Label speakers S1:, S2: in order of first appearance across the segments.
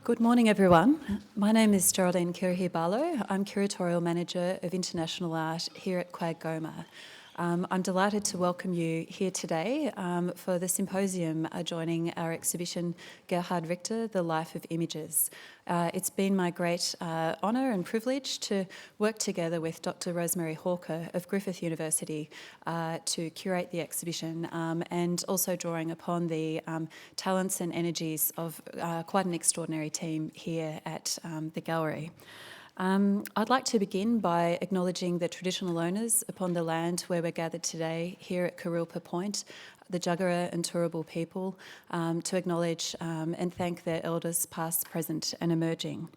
S1: Good morning, everyone. My name is Geraldine Kirrihi Barlow. I'm Curatorial Manager of International Art here at QAGOMA. I'm delighted to welcome you here today for the Symposium adjoining our exhibition Gerhard Richter, The Life of Images. It's been my great honour and privilege to work together with Dr. Rosemary Hawker of Griffith University to curate the exhibition and also drawing upon the talents and energies of quite an extraordinary team here at the gallery. I'd like to begin by acknowledging the traditional owners upon the land where we're gathered today here at Kurilpa Point, the Jagera and Turrbal people, to acknowledge and thank their elders past, present and emerging.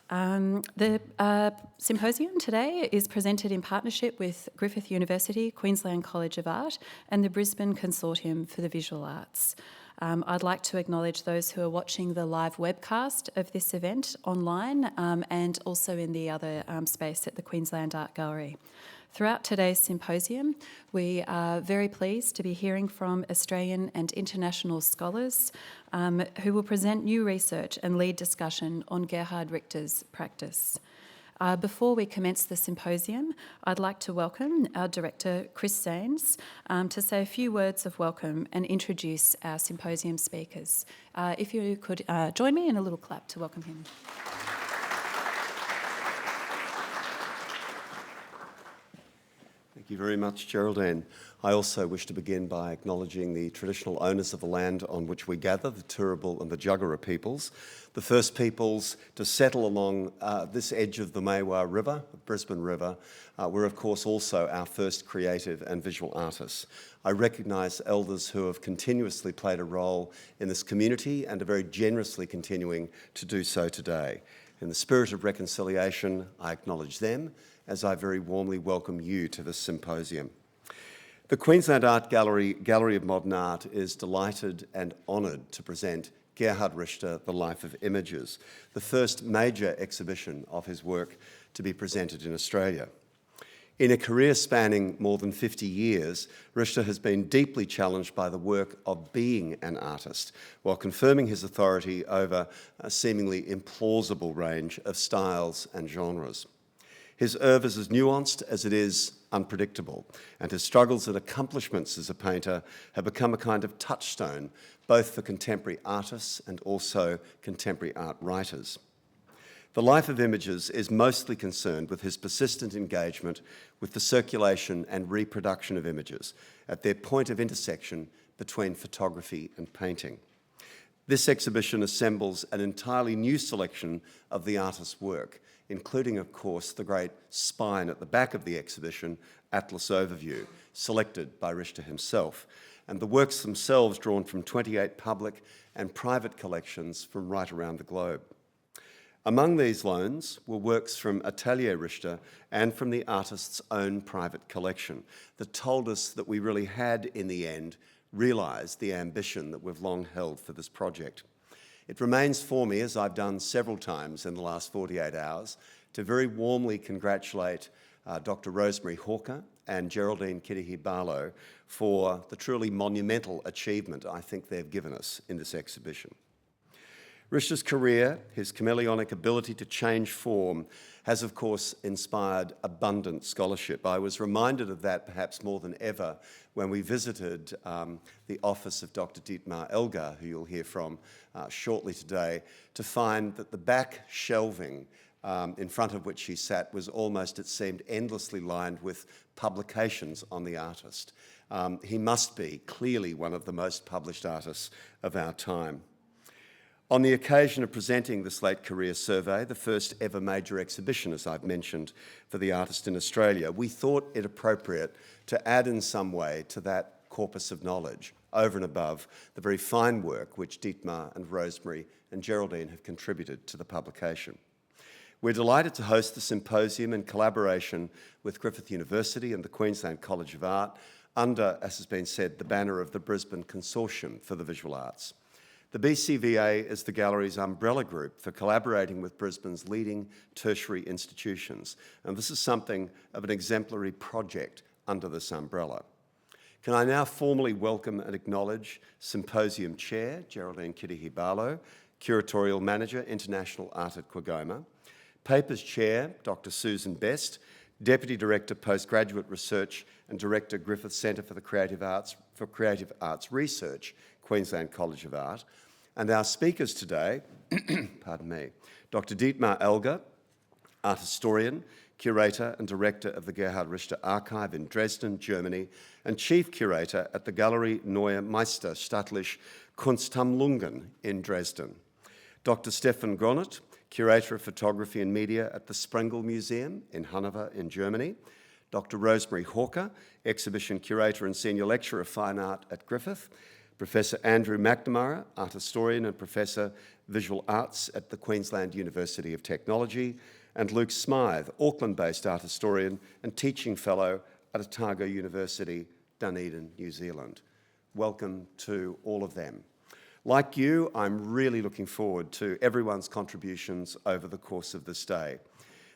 S1: The symposium today is presented in partnership with Griffith University, Queensland College of Art and the Brisbane Consortium for the Visual Arts. I'd like to acknowledge those who are watching the live webcast of this event online and also in the other space at the Queensland Art Gallery. Throughout today's symposium, we are very pleased to be hearing from Australian and international scholars who will present new research and lead discussion on Gerhard Richter's practice. Before we commence the symposium, I'd like to welcome our director, Chris Saines, to say a few words of welcome and introduce our symposium speakers. If you could join me in a little clap to welcome him.
S2: Thank you very much, Geraldine. I also wish to begin by acknowledging the traditional owners of the land on which we gather, the Turrbal and the Jagera peoples, the first peoples to settle along this edge of the Maiwar River, the Brisbane River, were of course also our first creative and visual artists. I recognise elders who have continuously played a role in this community and are very generously continuing to do so today. In the spirit of reconciliation, I acknowledge them as I very warmly welcome you to this symposium. The Queensland Art Gallery, Gallery of Modern Art, is delighted and honoured to present Gerhard Richter, The Life of Images, the first major exhibition of his work to be presented in Australia. In a career spanning more than 50 years, Richter has been deeply challenged by the work of being an artist, while confirming his authority over a seemingly implausible range of styles and genres. His oeuvre is as nuanced as it is unpredictable, and his struggles and accomplishments as a painter have become a kind of touchstone, both for contemporary artists and also contemporary art writers. The Life of Images is mostly concerned with his persistent engagement with the circulation and reproduction of images at their point of intersection between photography and painting. This exhibition assembles an entirely new selection of the artist's work, including, of course, the great spine at the back of the exhibition, Atlas Overview, selected by Richter himself, and the works themselves drawn from 28 public and private collections from right around the globe. Among these loans were works from Atelier Richter and from the artist's own private collection that told us that we really had, in the end, realised the ambition that we've long held for this project. It remains for me, as I've done several times in the last 48 hours, to very warmly congratulate Dr. Rosemary Hawker and Geraldine Kirrihi Barlow for the truly monumental achievement I think they've given us in this exhibition. Richter's career, his chameleonic ability to change form, has of course inspired abundant scholarship. I was reminded of that perhaps more than ever when we visited the office of Dr. Dietmar Elger, who you'll hear from shortly today, to find that the back shelving in front of which he sat was almost, it seemed, endlessly lined with publications on the artist. He must be clearly one of the most published artists of our time. On the occasion of presenting this late career survey, the first ever major exhibition, as I've mentioned, for the artist in Australia, we thought it appropriate to add in some way to that corpus of knowledge, over and above the very fine work which Dietmar and Rosemary and Geraldine have contributed to the publication. We're delighted to host the symposium in collaboration with Griffith University and the Queensland College of Art under, as has been said, the banner of the Brisbane Consortium for the Visual Arts. The BCVA is the gallery's umbrella group for collaborating with Brisbane's leading tertiary institutions, and this is something of an exemplary project under this umbrella. Can I now formally welcome and acknowledge Symposium Chair, Geraldine Kirrihi Barlow, Curatorial Manager, International Art at QAGOMA. Papers Chair, Dr. Susan Best, Deputy Director, Postgraduate Research and Director, Griffith Centre for Creative Arts Research, Queensland College of Art. And our speakers today, pardon me, Dr. Dietmar Elger, art historian, curator and director of the Gerhard Richter Archive in Dresden, Germany, and chief curator at the Galerie Neue Meisterstattliche Kunstsammlungen in Dresden. Dr. Stefan Gronert, curator of photography and media at the Sprengel Museum in Hanover in Germany. Dr. Rosemary Hawker, exhibition curator and senior lecturer of fine art at Griffith. Professor Andrew McNamara, art historian and professor visual arts at the Queensland University of Technology, and Luke Smythe, Auckland-based art historian and teaching fellow at Otago University, Dunedin, New Zealand. Welcome to all of them. Like you, I'm really looking forward to everyone's contributions over the course of this day.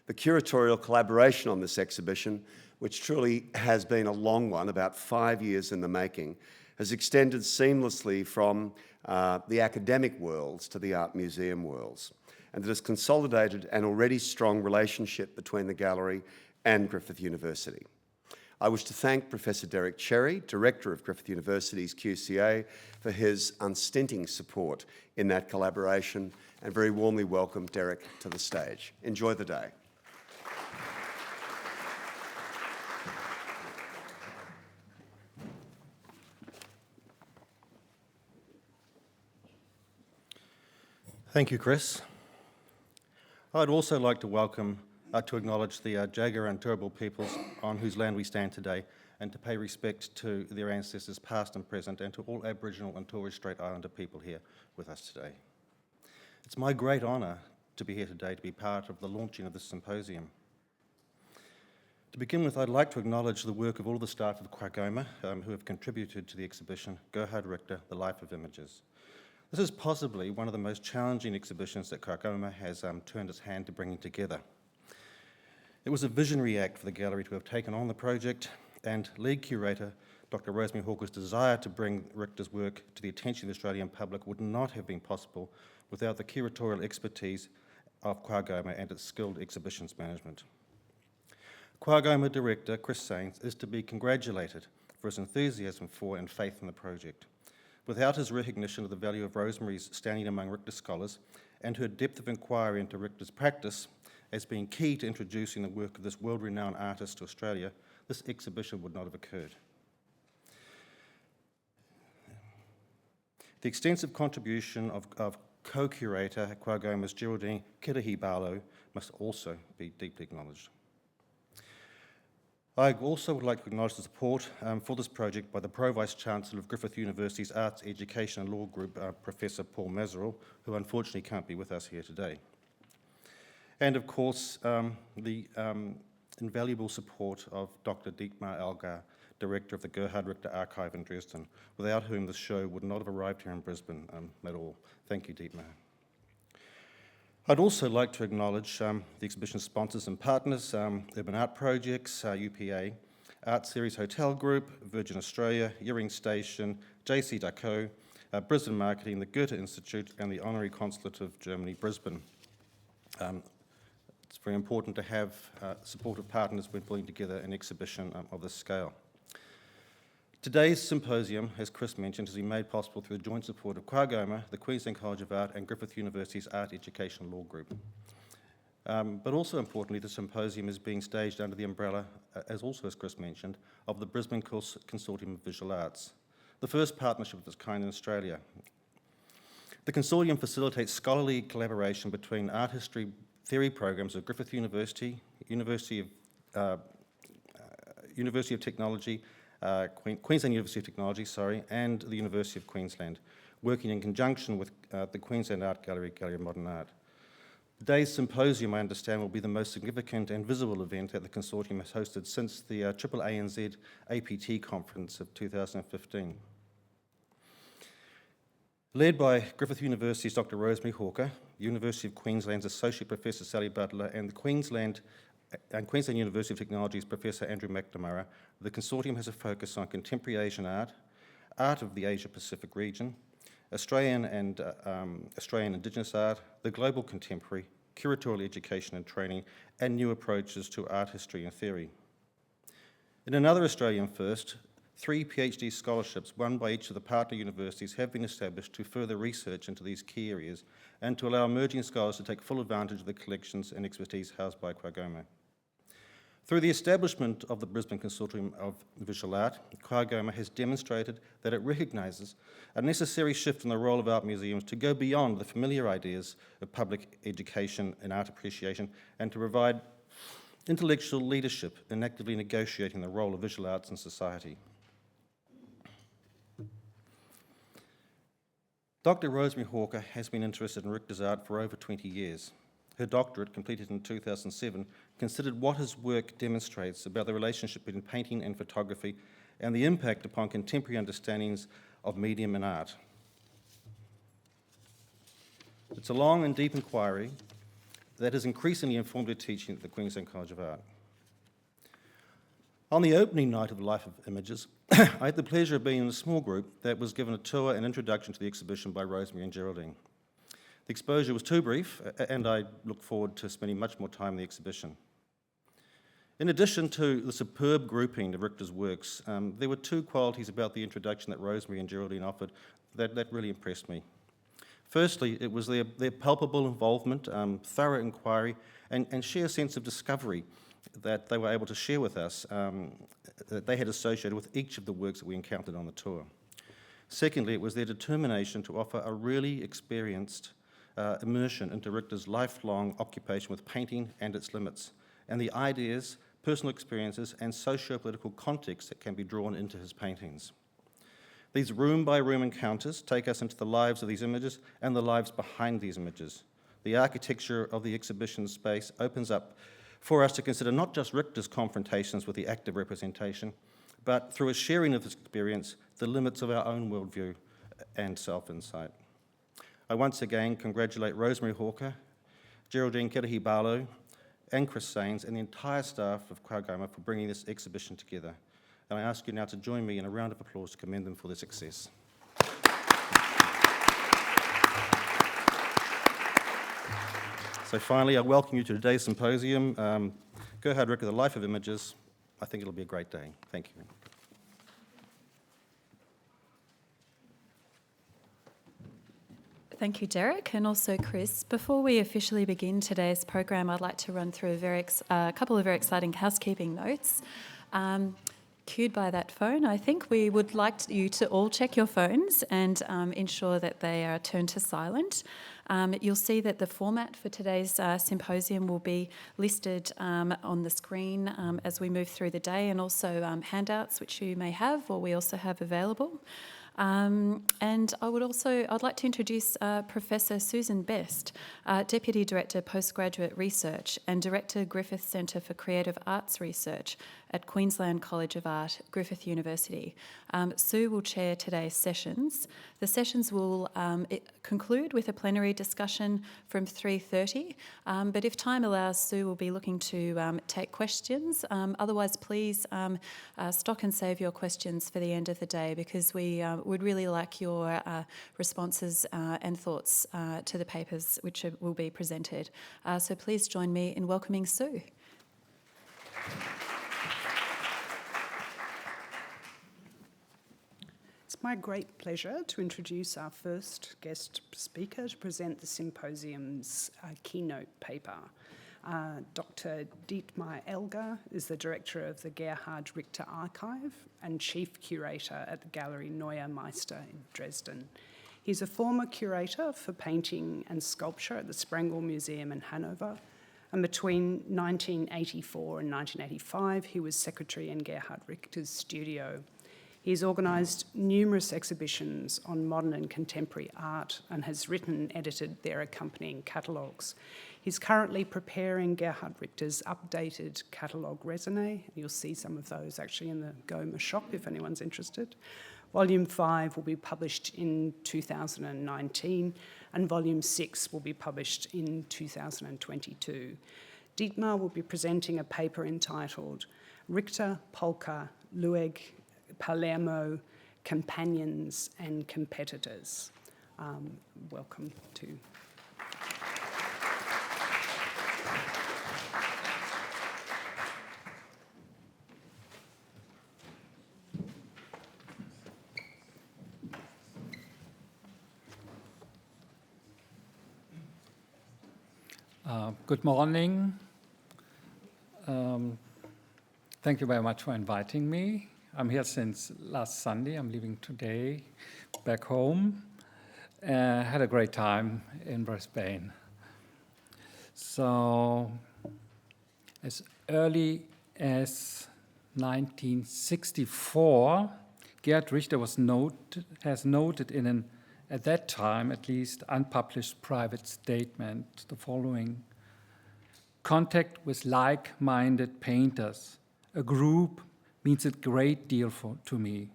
S2: The curatorial collaboration on this exhibition, which truly has been a long one, about 5 years in the making, has extended seamlessly from the academic worlds to the art museum worlds, and it has consolidated an already strong relationship between the gallery and Griffith University. I wish to thank Professor Derrick Cherrie, Director of Griffith University's QCA, for his unstinting support in that collaboration, and very warmly welcome Derrick to the stage. Enjoy the day.
S3: Thank you, Chris. I'd also like to acknowledge the Jagera and Turrbal peoples on whose land we stand today, and to pay respect to their ancestors past and present, and to all Aboriginal and Torres Strait Islander people here with us today. It's my great honour to be here today to be part of the launching of this symposium. To begin with, I'd like to acknowledge the work of all the staff of QAGOMA who have contributed to the exhibition, Gerhard Richter, The Life of Images. This is possibly one of the most challenging exhibitions that QAGOMA has turned its hand to bringing together. It was a visionary act for the gallery to have taken on the project, and lead curator Dr. Rosemary Hawker's desire to bring Richter's work to the attention of the Australian public would not have been possible without the curatorial expertise of QAGOMA and its skilled exhibitions management. QAGOMA director Chris Saines is to be congratulated for his enthusiasm for and faith in the project. Without his recognition of the value of Rosemary's standing among Richter scholars and her depth of inquiry into Richter's practice as being key to introducing the work of this world-renowned artist to Australia, this exhibition would not have occurred. The extensive contribution of co-curator at QAGOMA's Geraldine Kirrihi Barlow must also be deeply acknowledged. I also would like to acknowledge the support for this project by the Pro-Vice-Chancellor of Griffith University's Arts, Education and Law Group, Professor Paul Mazerel, who unfortunately can't be with us here today. And of course, the invaluable support of Dr. Dietmar Elger, Director of the Gerhard Richter Archive in Dresden, without whom this show would not have arrived here in Brisbane at all. Thank you, Dietmar. I'd also like to acknowledge the exhibition sponsors and partners, Urban Art Projects, UPA, Art Series Hotel Group, Virgin Australia, Earring Station, JC Deco, Brisbane Marketing, the Goethe Institute, and the Honorary Consulate of Germany, Brisbane. It's very important to have supportive partners when pulling together an exhibition of this scale. Today's symposium, as Chris mentioned, has been made possible through the joint support of QAGOMA, the Queensland College of Art, and Griffith University's Art Education Law Group. But also importantly, the symposium is being staged under the umbrella, as Chris mentioned, of the Brisbane Consortium of Visual Arts, the first partnership of its kind in Australia. The consortium facilitates scholarly collaboration between art history theory programs of Griffith University, University of Technology, Queensland University of Technology, and the University of Queensland, working in conjunction with the Queensland Art Gallery, Gallery of Modern Art. Today's symposium, I understand, will be the most significant and visible event that the consortium has hosted since the ANZ APT conference of 2015. Led by Griffith University's Dr. Rosemary Hawker, University of Queensland's Associate Professor Sally Butler, and Queensland University of Technology's Professor Andrew McNamara, the consortium has a focus on contemporary Asian art, art of the Asia-Pacific region, Australian and Australian Indigenous art, the global contemporary, curatorial education and training, and new approaches to art history and theory. In another Australian first, 3 PhD scholarships won by each of the partner universities have been established to further research into these key areas and to allow emerging scholars to take full advantage of the collections and expertise housed by QAGOMA. Through the establishment of the Brisbane Consortium of Visual Art, QAGOMA has demonstrated that it recognises a necessary shift in the role of art museums to go beyond the familiar ideas of public education and art appreciation and to provide intellectual leadership in actively negotiating the role of visual arts in society. Dr. Rosemary Hawker has been interested in Richter's art for over 20 years. Her doctorate, completed in 2007, considered what his work demonstrates about the relationship between painting and photography and the impact upon contemporary understandings of medium and art. It's a long and deep inquiry that has increasingly informed her teaching at the Queensland College of Art. On the opening night of the Life of Images, I had the pleasure of being in a small group that was given a tour and introduction to the exhibition by Rosemary and Geraldine. The exposure was too brief, and I look forward to spending much more time in the exhibition. In addition to the superb grouping of Richter's works, there were 2 qualities about the introduction that Rosemary and Geraldine offered that really impressed me. Firstly, it was their palpable involvement, thorough inquiry, and sheer sense of discovery that they were able to share with us that they had associated with each of the works that we encountered on the tour. Secondly, it was their determination to offer a really experienced immersion into Richter's lifelong occupation with painting and its limits, and the ideas, personal experiences, and socio-political context that can be drawn into his paintings. These room-by-room encounters take us into the lives of these images and the lives behind these images. The architecture of the exhibition space opens up for us to consider not just Richter's confrontations with the act of representation, but through a sharing of this experience, the limits of our own worldview and self-insight. I once again congratulate Rosemary Hawker, Geraldine Kirrihi Barlow, and Chris Saines, and the entire staff of QAGOMA for bringing this exhibition together. And I ask you now to join me in a round of applause to commend them for their success. So finally, I welcome you to today's symposium. Gerhard Richter, The Life of Images. I think it'll be a great day. Thank you.
S1: Thank you, Derrick, and also Chris. Before we officially begin today's program, I'd like to run through a couple of very exciting housekeeping notes. Cued by that phone, I think we would like you to all check your phones and ensure that they are turned to silent. You'll see that the format for today's symposium will be listed on the screen as we move through the day, and also handouts which you may have or we also have available. And I'd like to introduce Professor Susan Best, Deputy Director Postgraduate Research and Director Griffith Centre for Creative Arts Research at Queensland College of Art, Griffith University. Sue will chair today's sessions. The sessions will conclude with a plenary discussion from 3:30, but if time allows, Sue will be looking to take questions. Otherwise, please stock and save your questions for the end of the day, because we would really like your responses and thoughts to the papers which will be presented. So please join me in welcoming Sue.
S4: It's my great pleasure to introduce our first guest speaker to present the symposium's keynote paper. Dr. Dietmar Elger is the director of the Gerhard Richter Archive and chief curator at the Gallery Neue Meister in Dresden. He's a former curator for painting and sculpture at the Sprengel Museum in Hanover, and between 1984 and 1985, he was secretary in Gerhard Richter's studio. He's organised numerous exhibitions on modern and contemporary art and has written and edited their accompanying catalogues. He's currently preparing Gerhard Richter's updated catalogue raisonné. You'll see some of those actually in the GOMA shop if anyone's interested. Volume 5 will be published in 2019 and Volume 6 will be published in 2022. Dietmar will be presenting a paper entitled Richter, Polka, Lueg, Palermo, Companions and Competitors. Welcome to.
S5: Good morning. Thank you very much for inviting me. I'm here since last Sunday. I'm leaving today back home. Had a great time in Brisbane. So, as early as 1964, Gerhard Richter has noted in an, at that time at least, unpublished private statement the following: contact with like-minded painters, a group, means a great deal to me.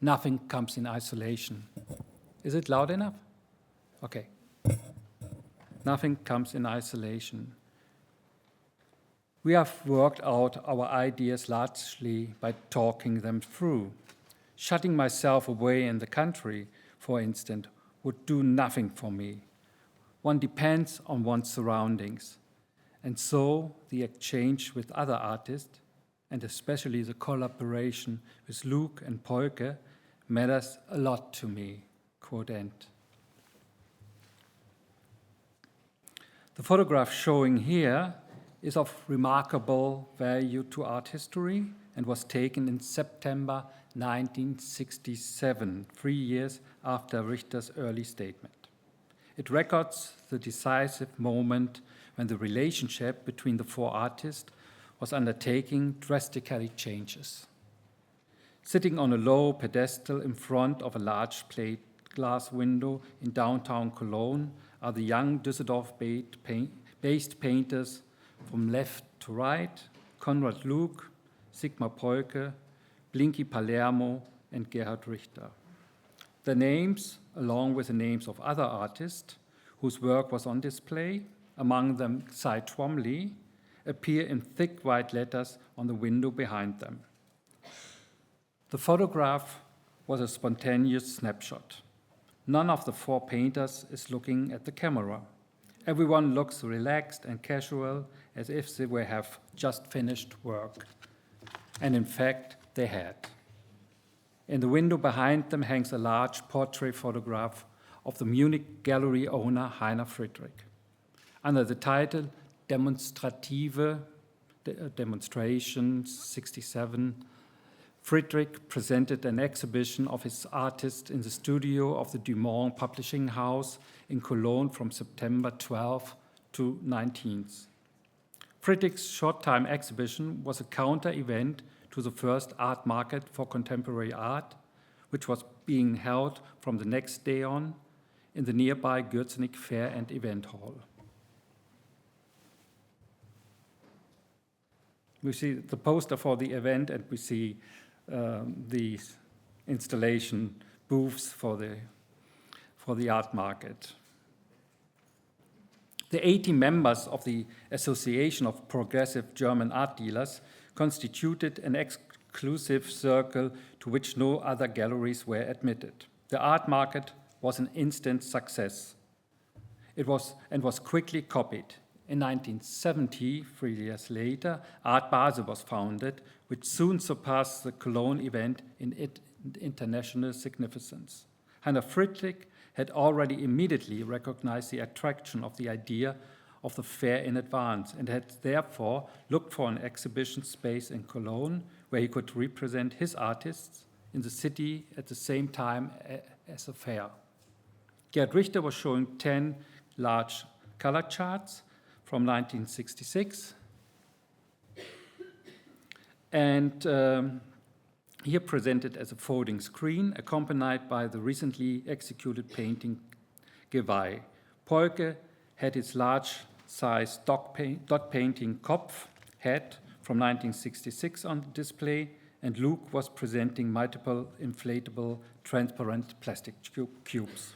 S5: Nothing comes in isolation. Is it loud enough? Okay. Nothing comes in isolation. We have worked out our ideas largely by talking them through. Shutting myself away in the country, for instance, would do nothing for me. One depends on one's surroundings. And so the exchange with other artists, and especially the collaboration with Luke and Polke, matters a lot to me, quote end. The photograph showing here is of remarkable value to art history and was taken in September 1967, 3 years after Richter's early statement. It records the decisive moment when the relationship between the four artists was undertaking drastically changes. Sitting on a low pedestal in front of a large plate glass window in downtown Cologne are the young Düsseldorf-based painters from left to right: Konrad Luke, Sigmar Polke, Blinky Palermo, and Gerhard Richter. The names, along with the names of other artists whose work was on display, among them Cy Twombly, appear in thick white letters on the window behind them. The photograph was a spontaneous snapshot. None of the four painters is looking at the camera. Everyone looks relaxed and casual, as if they would have just finished work. And in fact, they had. In the window behind them hangs a large portrait photograph of the Munich gallery owner Heiner Friedrich. Under the title Demonstrative, Demonstrations 67, Friedrich presented an exhibition of his artists in the studio of the Dumont Publishing House in Cologne from September 12 to 19th. Friedrich's short-time exhibition was a counter-event to the first art market for contemporary art, which was being held from the next day on in the nearby Gürzenich Fair and Event Hall. We see the poster for the event, and we see the installation booths for the art market. The 80 members of the Association of Progressive German Art Dealers constituted an exclusive circle to which no other galleries were admitted. The art market was an instant success. It was quickly copied. In 1970, 3 years later, Art Basel was founded, which soon surpassed the Cologne event in international significance. Heiner Friedrich had already immediately recognized the attraction of the idea of the fair in advance and had therefore looked for an exhibition space in Cologne where he could represent his artists in the city at the same time as the fair. Gerhard Richter was showing 10 large color charts from 1966. And here presented as a folding screen, accompanied by the recently executed painting Geweih. Polke had his large-size dot painting Kopf head from 1966 on display, and Luke was presenting multiple inflatable transparent plastic cubes.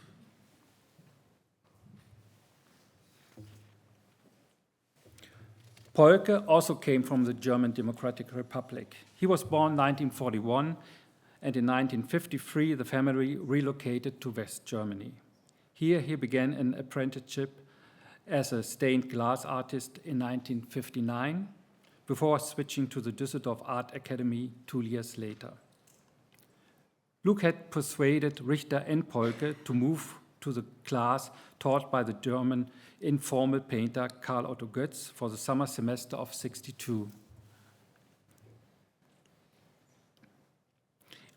S5: Polke also came from the German Democratic Republic. He was born in 1941, and in 1953 the family relocated to West Germany. Here he began an apprenticeship as a stained glass artist in 1959, before switching to the Düsseldorf Art Academy 2 years later. Luke had persuaded Richter and Polke to move to the class taught by the German informal painter Karl Otto Götz for the summer semester of '62.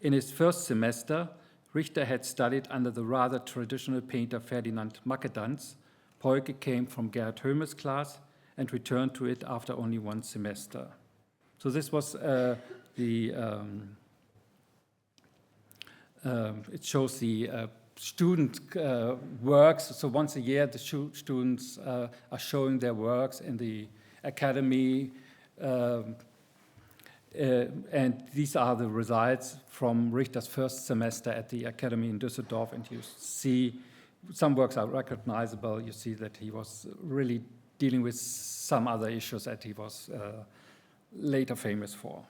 S5: In his first semester, Richter had studied under the rather traditional painter Ferdinand Mackedans. Polke came from Gerhard Richter's class and returned to it after only one semester. So this was it shows the student works. So once a year, the students are showing their works in the academy, and these are the results from Richter's first semester at the academy in Düsseldorf. And you see some works are recognizable. You see that he was really dealing with some other issues that he was later famous for.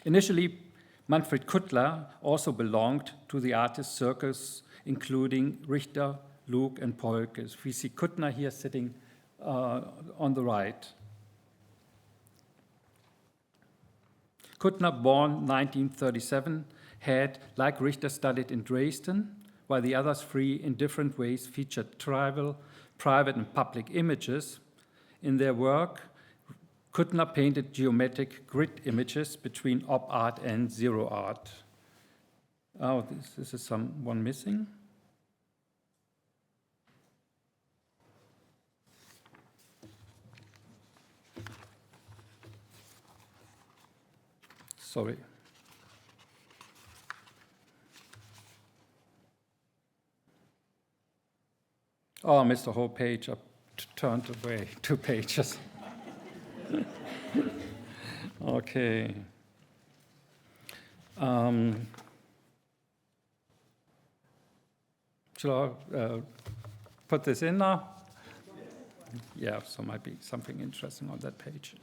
S5: Initially, Manfred Kuttler also belonged to the artist circus, including Richter, Luke, and Polke. We see Kuttler here sitting on the right. Kuttler, born 1937, had, like Richter, studied in Dresden, while the others three, in different ways, featured tribal, private, and public images. In their work, Kuttler painted geometric grid images between op art and zero art. Oh, this is one missing. Sorry. Oh, I missed the whole page. I turned away 2 pages. Okay. Shall I put this in now? Yeah, so might be something interesting on that page.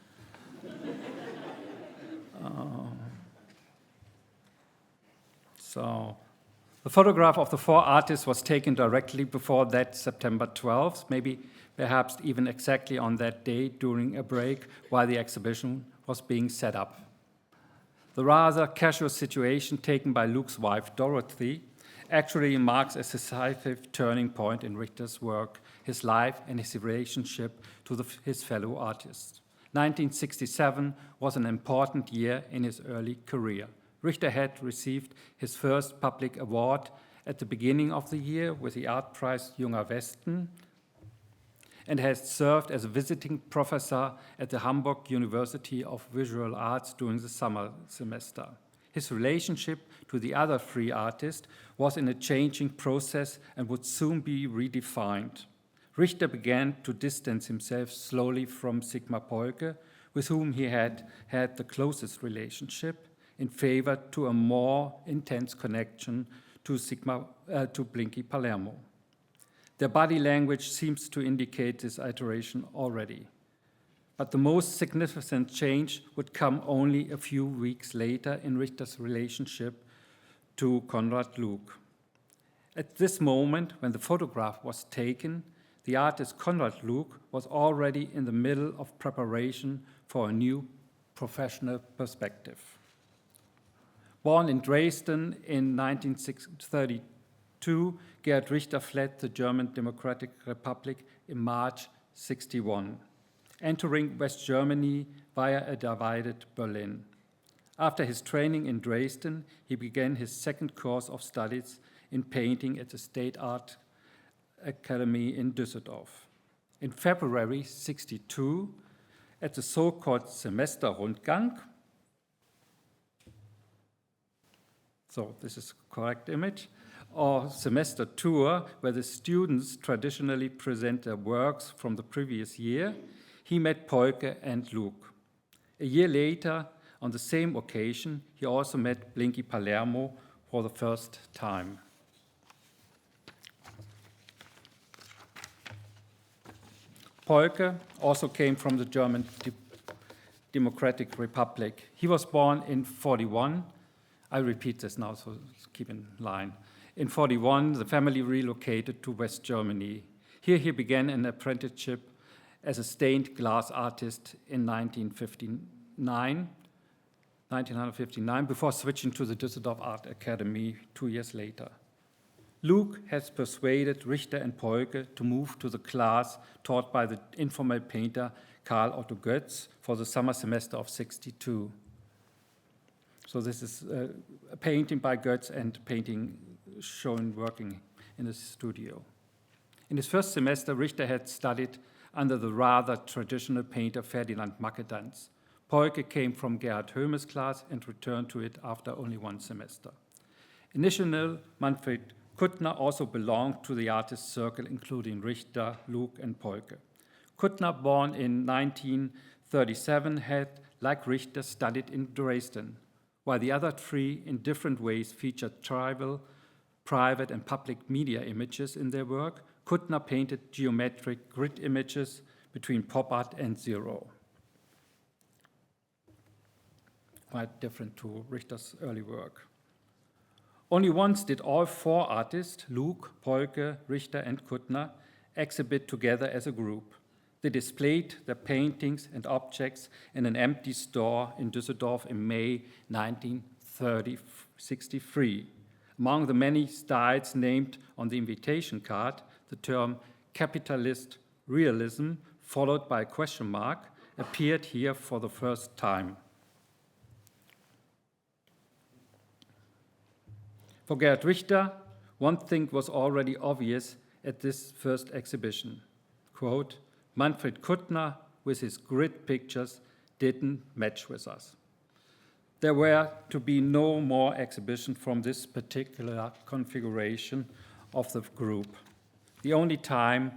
S5: So the photograph of the 4 artists was taken directly before that September 12th, maybe perhaps even exactly on that day during a break while the exhibition was being set up. The rather casual situation taken by Luke's wife, Dorothy, actually marks a decisive turning point in Richter's work, his life, and his relationship to his fellow artists. 1967 was an important year in his early career. Richter had received his first public award at the beginning of the year with the art prize Junger Westen, and has served as a visiting professor at the Hamburg University of Visual Arts during the summer semester. His relationship to the other 3 artists was in a changing process and would soon be redefined. Richter began to distance himself slowly from Sigmar Polke, with whom he had had the closest relationship, in favor to a more intense connection to Blinky Palermo. Their body language seems to indicate this iteration already. But the most significant change would come only a few weeks later in Richter's relationship to Konrad Luke. At this moment, when the photograph was taken, the artist Konrad Luke was already in the middle of preparation for a new professional perspective. Born in Dresden in 1932, Gerhard Richter fled the German Democratic Republic in March '61, entering West Germany via a divided Berlin. After his training in Dresden, he began his second course of studies in painting at the State Art Academy in Düsseldorf. In February '62, at the so-called Semesterrundgang, so this is a correct image, or semester tour, where the students traditionally present their works from the previous year, he met Polke and Luke. A year later, on the same occasion, he also met Blinky Palermo for the first time. Polke also came from the German Democratic Republic. He was born in '41. I repeat this now, so keep in line. In 1941, the family relocated to West Germany. Here he began an apprenticeship as a stained glass artist in 1959, before switching to the Düsseldorf Art Academy 2 years later. Luke has persuaded Richter and Polke to move to the class taught by the informal painter Karl Otto Götz for the summer semester of 1962. So this is a painting by Götz and painting shown working in the studio. In his first semester, Richter had studied under the rather traditional painter Ferdinand Mackedans. Polke came from Gerhard Höhme's class and returned to it after only 1 semester. Initially, Manfred Kuttner also belonged to the artist circle, including Richter, Luke, and Polke. Kuttner, born in 1937, had, like Richter, studied in Dresden, while the other 3 in different ways featured tribal, private, and public media images in their work. Kuttner painted geometric grid images between pop art and zero. Quite different to Richter's early work. Only once did all 4 artists, Luke, Polke, Richter, and Kuttner, exhibit together as a group. They displayed their paintings and objects in an empty store in Düsseldorf in May 1963. Among the many styles named on the invitation card, the term capitalist realism, followed by a question mark, appeared here for the first time. For Gerhard Richter, one thing was already obvious at this first exhibition. Quote, Manfred Kuttner, with his grid pictures, didn't match with us. There were to be no more exhibitions from this particular configuration of the group. The only time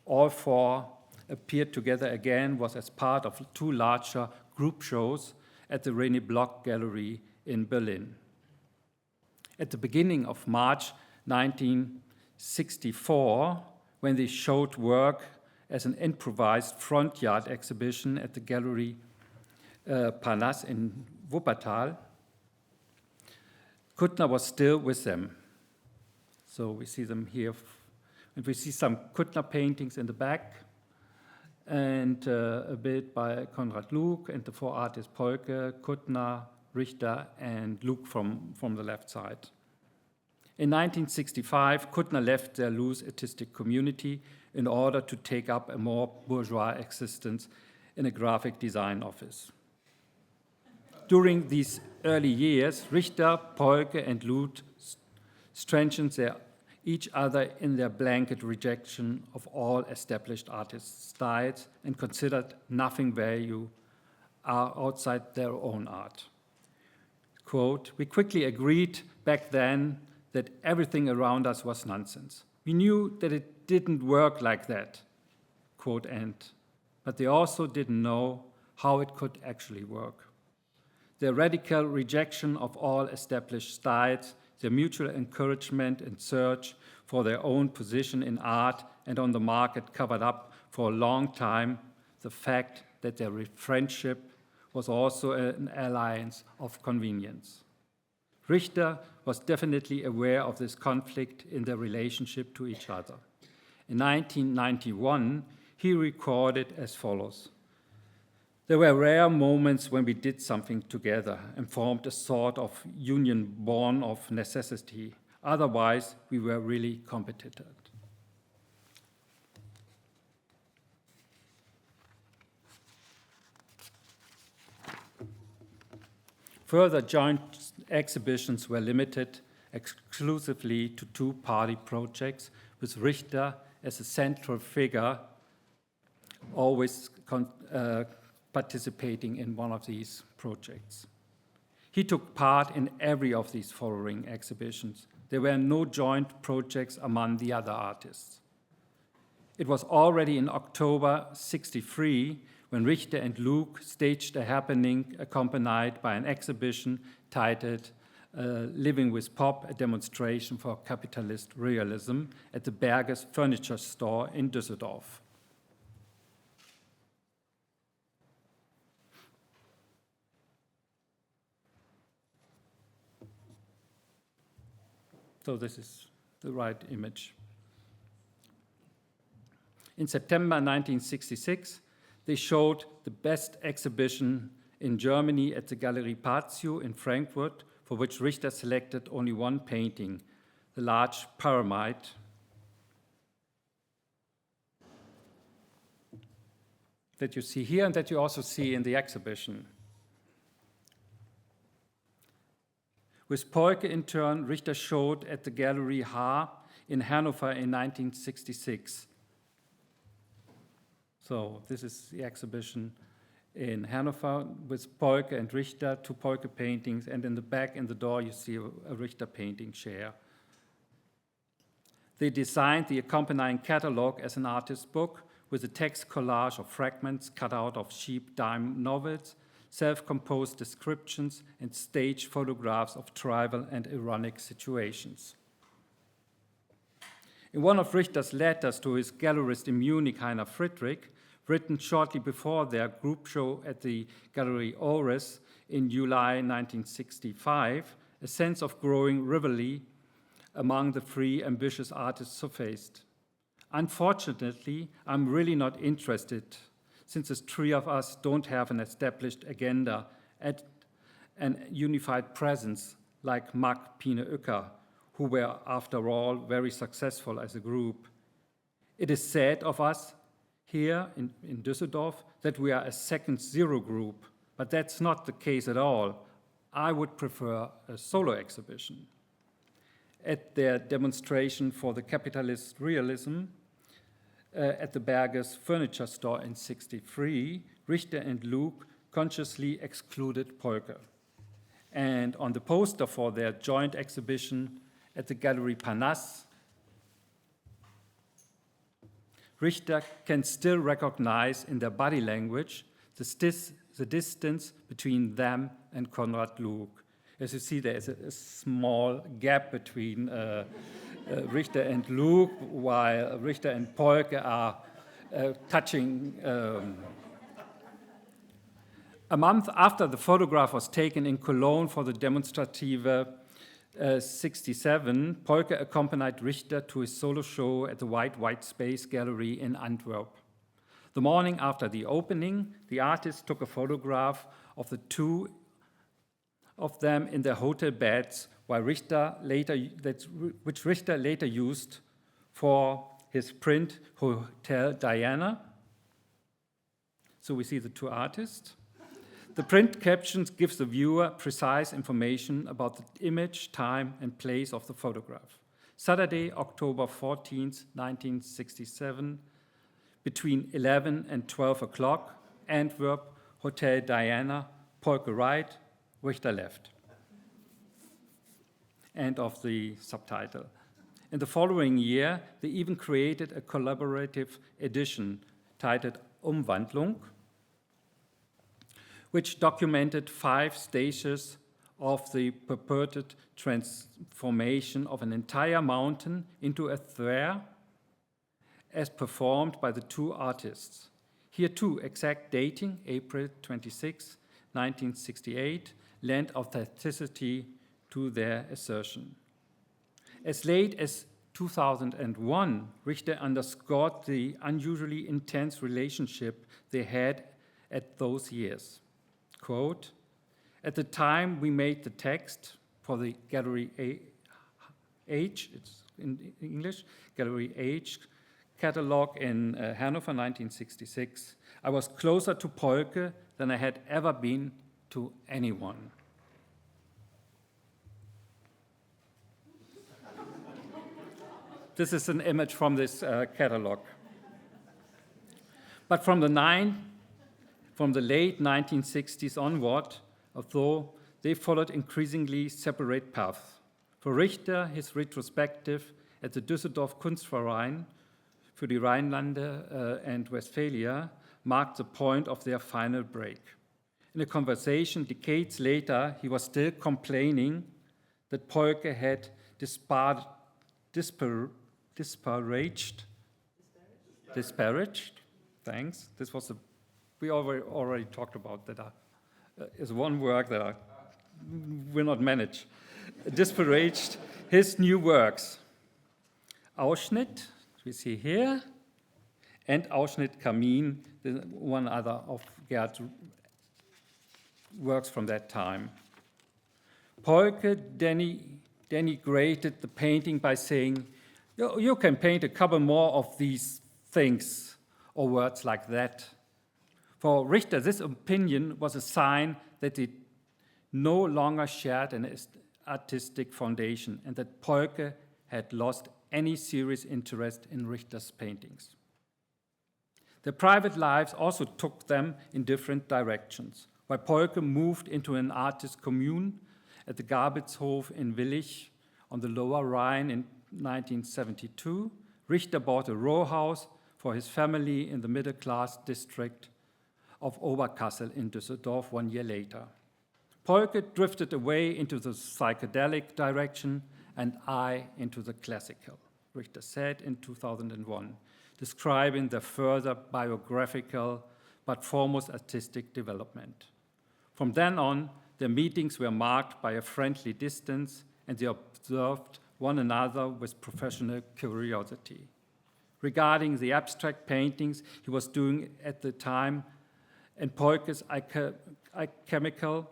S5: all 4 appeared together again was as part of 2 larger group shows at the René Block Gallery in Berlin. At the beginning of March 1964, when they showed work as an improvised front yard exhibition at the Gallery Parnasse in Wuppertal, Kuttner was still with them. So we see them here, and we see some Kuttner paintings in the back, and a bit by Konrad Luke, and the 4 artists Polke, Kuttner, Richter, and Luke from the left side. In 1965, Kuttner left their loose artistic community in order to take up a more bourgeois existence in a graphic design office. During these early years, Richter, Polke, and Luke strengthened each other in their blanket rejection of all established artist styles and considered nothing value outside their own art. Quote, we quickly agreed back then that everything around us was nonsense. We knew that it didn't work like that, quote end, but they also didn't know how it could actually work. Their radical rejection of all established styles, their mutual encouragement and search for their own position in art and on the market covered up for a long time the fact that their friendship was also an alliance of convenience. Richter was definitely aware of this conflict in their relationship to each other. In 1991, he recorded as follows. There were rare moments when we did something together and formed a sort of union born of necessity. Otherwise, we were really competent. Further joint exhibitions were limited exclusively to 2 party projects, with Richter as a central figure, always participating in one of these projects. He took part in every of these following exhibitions. There were no joint projects among the other artists. It was already in October '63 when Richter and Luke staged a happening accompanied by an exhibition titled Living with Pop, a demonstration for capitalist realism at the Berger's furniture store in Düsseldorf. So this is the right image. In September 1966, they showed the best exhibition in Germany at the Galerie Patio in Frankfurt, for which Richter selected only one painting, the large pyramid. That you see here and that you also see in the exhibition. With Polke, in turn, Richter showed at the Galerie H in Hanover in 1966. So this is the exhibition in Hanover with Polke and Richter, 2 Polke paintings, and in the back in the door you see a Richter painting chair. They designed the accompanying catalog as an artist's book with a text collage of fragments cut out of cheap dime novels, self-composed descriptions, and stage photographs of trivial and ironic situations. In one of Richter's letters to his gallerist in Munich, Heiner Friedrich, written shortly before their group show at the Galerie Ores in July 1965, a sense of growing rivalry among the free, ambitious artists surfaced. Unfortunately, I'm really not interested, since the 3 of us don't have an established agenda and an unified presence like Mack, Pine, Uecker, who were, after all, very successful as a group. It is said of us here in Düsseldorf that we are a second zero group, but that's not the case at all. I would prefer a solo exhibition. At their demonstration for the capitalist realism at the Berger's furniture store in '63, Richter and Luke consciously excluded Polke. And on the poster for their joint exhibition at the Galerie Parnasse, Richter can still recognize in their body language the distance between them and Konrad Luke. As you see, there is a small gap between Richter and Luke, while Richter and Polke are touching. A month after the photograph was taken in Cologne for the Demonstrative 67, Polke accompanied Richter to his solo show at the White Space Gallery in Antwerp. The morning after the opening, the artist took a photograph of the 2 of them in their hotel beds, which Richter later used for his print Hotel Diana. So we see the 2 artists. The print captions gives the viewer precise information about the image, time, and place of the photograph. Saturday, October 14th, 1967, between 11 and 12 o'clock, Antwerp, Hotel Diana, Polke right, Richter left. End of the subtitle. In the following year, they even created a collaborative edition titled Umwandlung, which documented 5 stages of the purported transformation of an entire mountain into a sphere, as performed by the 2 artists. Here too, exact dating, April 26, 1968, lent authenticity to their assertion. As late as 2001, Richter underscored the unusually intense relationship they had at those years. Quote, "At the time we made the text for the Gallery H, it's in English, Gallery H catalog in Hanover 1966, I was closer to Polke than I had ever been to anyone." This is an image from this catalog. But from the late 1960s onward, although they followed increasingly separate paths. For Richter, his retrospective at the Düsseldorf Kunstverein für die Rheinlande and Westphalia marked the point of their final break. In a conversation decades later, he was still complaining that Polke had disparaged, thanks. This was we already talked about that is one word that will not manage. Disparaged his new works. Ausschnitt, we see here, and Ausschnitt Kamin, one other of Gerhard's works from that time. Polke denigrated the painting by saying, you can paint a couple more of these things, or words like that. For Richter, this opinion was a sign that it no longer shared an artistic foundation and that Polke had lost any serious interest in Richter's paintings. Their private lives also took them in different directions. While Polke moved into an artist commune at the Gabitzhof in Willich on the Lower Rhine in 1972, Richter bought a row house for his family in the middle-class district of Oberkassel in Düsseldorf 1 year later. Polke drifted away into the psychedelic direction and I into the classical, Richter said in 2001, describing their further biographical but foremost artistic development. From then on, their meetings were marked by a friendly distance and they observed one another with professional curiosity. Regarding the abstract paintings he was doing at the time and Polke's chemical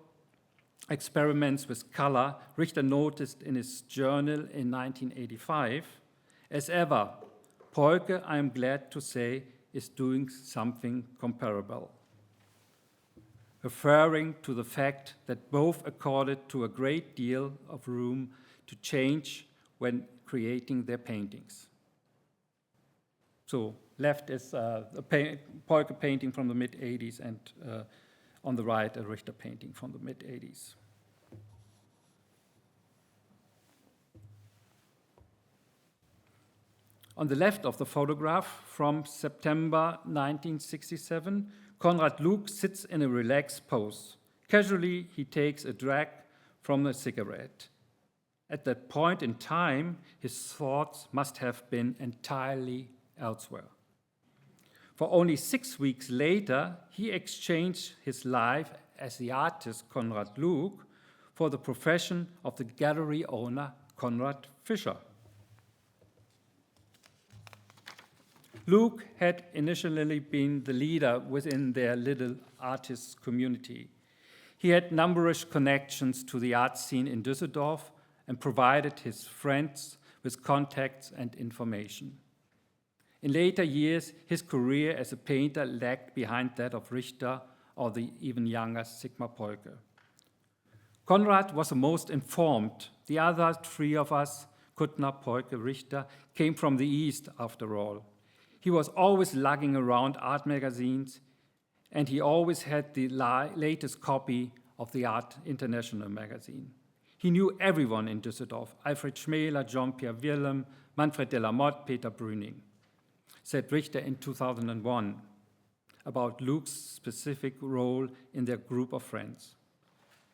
S5: experiments with color, Richter noticed in his journal in 1985, as ever, Polke, I am glad to say, is doing something comparable, referring to the fact that both accorded to a great deal of room to change when creating their paintings. So left is a Polke painting from the mid-80s and on the right a Richter painting from the mid-80s. On the left of the photograph from September 1967, Konrad Luke sits in a relaxed pose. Casually, he takes a drag from a cigarette. At that point in time, his thoughts must have been entirely elsewhere. For only 6 weeks later, he exchanged his life as the artist Konrad Luke for the profession of the gallery owner Konrad Fischer. Luke had initially been the leader within their little artists community. He had numerous connections to the art scene in Düsseldorf and provided his friends with contacts and information. In later years, his career as a painter lagged behind that of Richter or the even younger Sigmar Polke. Konrad was the most informed. The other three of us, Kuttner, Polke, Richter, came from the East after all. He was always lugging around art magazines, and he always had the latest copy of the Art International magazine. He knew everyone in Düsseldorf, Alfred Schmäler, Jean-Pierre Willem, Manfred Delamotte, Peter Brüning, said Richter in 2001 about Luke's specific role in their group of friends.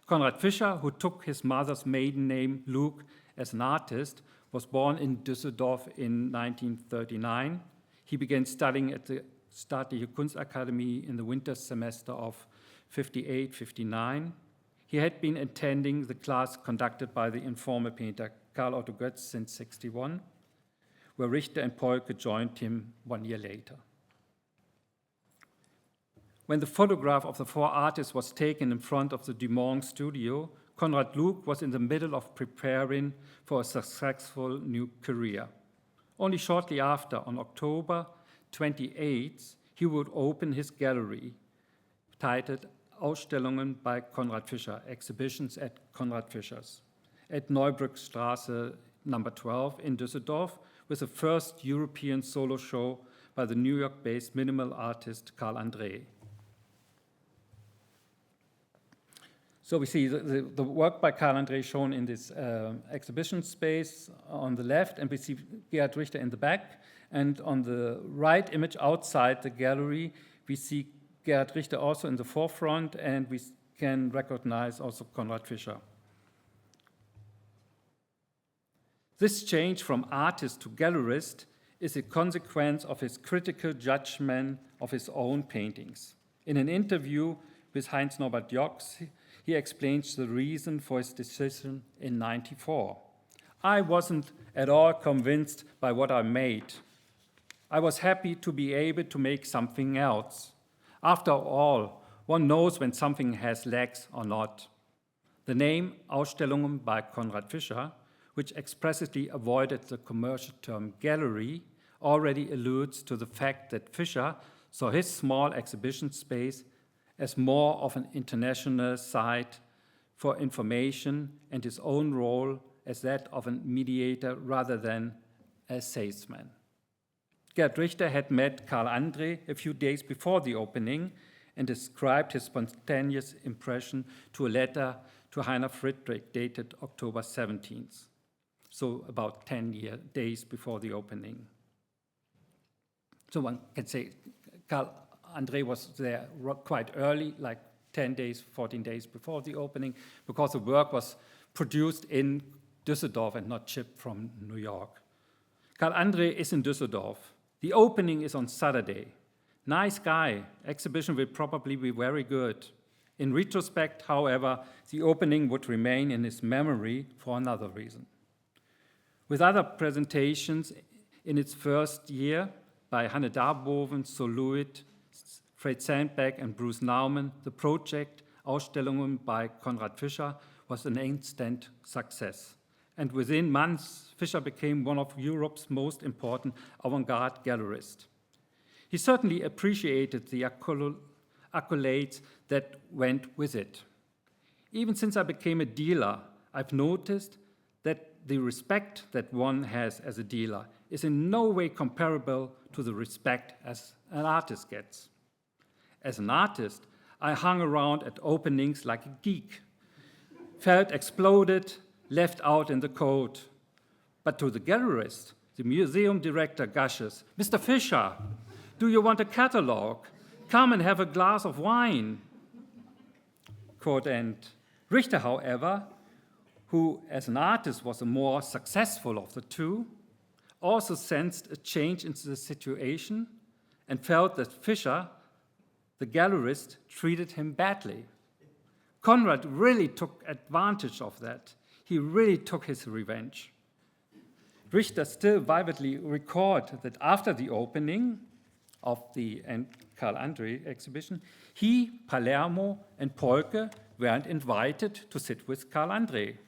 S5: Konrad Fischer, who took his mother's maiden name, Luke, as an artist, was born in Düsseldorf in 1939. He began studying at the Staatliche Kunstakademie in the winter semester of 58-59. He had been attending the class conducted by the informal painter Karl Otto Götz since 61, where Richter and Polke joined him 1 year later. When the photograph of the four artists was taken in front of the Dumont studio, Konrad Luke was in the middle of preparing for a successful new career. Only shortly after, on October 28th, he would open his gallery, titled Ausstellungen bei Konrad Fischer, exhibitions at Konrad Fischer's, at Neubrückstraße number 12 in Düsseldorf, with the first European solo show by the New York-based minimal artist Carl André. So we see the work by Carl André shown in this exhibition space on the left, and we see Gerhard Richter in the back. And on the right image outside the gallery, we see Gerhard Richter also in the forefront, and we can recognize also Konrad Fischer. This change from artist to gallerist is a consequence of his critical judgment of his own paintings. In an interview with Heinz Norbert Jox, he explains the reason for his decision in '94. I wasn't at all convinced by what I made. I was happy to be able to make something else. After all, one knows when something has legs or not. The name Ausstellungen by Konrad Fischer, which expressly avoided the commercial term gallery, already alludes to the fact that Fischer saw his small exhibition space as more of an international site for information and his own role as that of a mediator rather than a salesman. Gerhard Richter had met Karl André a few days before the opening and described his spontaneous impression to a letter to Heiner Friedrich dated October 17th, so about 10 days before the opening. So one can say Karl André was there quite early, like 10 days, 14 days before the opening, because the work was produced in Düsseldorf and not shipped from New York. Karl André is in Düsseldorf. The opening is on Saturday. Nice guy. Exhibition will probably be very good. In retrospect, however, the opening would remain in his memory for another reason. With other presentations in its first year by Hanne Darboven, Soluit, Fred Sandberg, and Bruce Nauman, the project Ausstellungen by Konrad Fischer was an instant success. And within months, Fischer became one of Europe's most important avant-garde gallerists. He certainly appreciated the accolades that went with it. Even since I became a dealer, I've noticed that the respect that one has as a dealer is in no way comparable to the respect as an artist gets. As an artist, I hung around at openings like a geek, felt exploded, left out in the cold. But to the gallerist, the museum director gushes, "Mr. Fischer, do you want a catalog? Come and have a glass of wine." Quote end. Richter, however, who as an artist was the more successful of the two, also sensed a change in the situation and felt that Fischer, the gallerist, treated him badly. Konrad really took advantage of that. He really took his revenge. Richter still vividly recalled that after the opening of the Karl André exhibition, he, Palermo, and Polke weren't invited to sit with Karl André.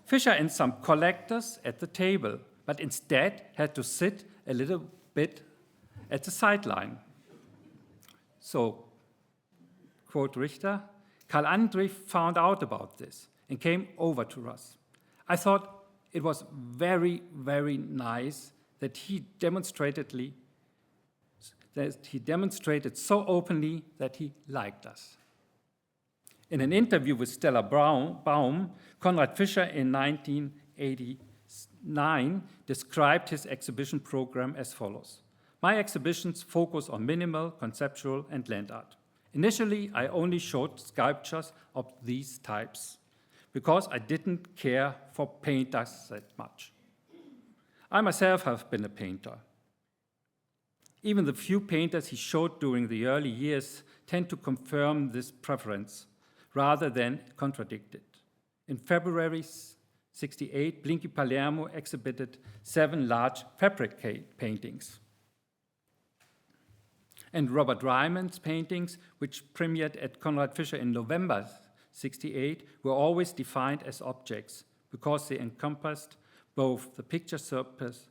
S5: Fischer and some collectors at the table, but instead had to sit a little bit at the sideline. So, quote Richter, Karl André found out about this and came over to us. I thought it was very, very nice that he demonstrated so openly that he liked us. In an interview with Stella Baum, Konrad Fischer in 1989 described his exhibition program as follows. My exhibitions focus on minimal, conceptual, and land art. Initially, I only showed sculptures of these types because I didn't care for painters that much. I myself have been a painter. Even the few painters he showed during the early years tend to confirm this preference rather than contradict it. In February 1968, Blinky Palermo exhibited 7 large fabric paintings. And Robert Ryman's paintings, which premiered at Konrad Fischer in November 1968, were always defined as objects because they encompassed both the picture surface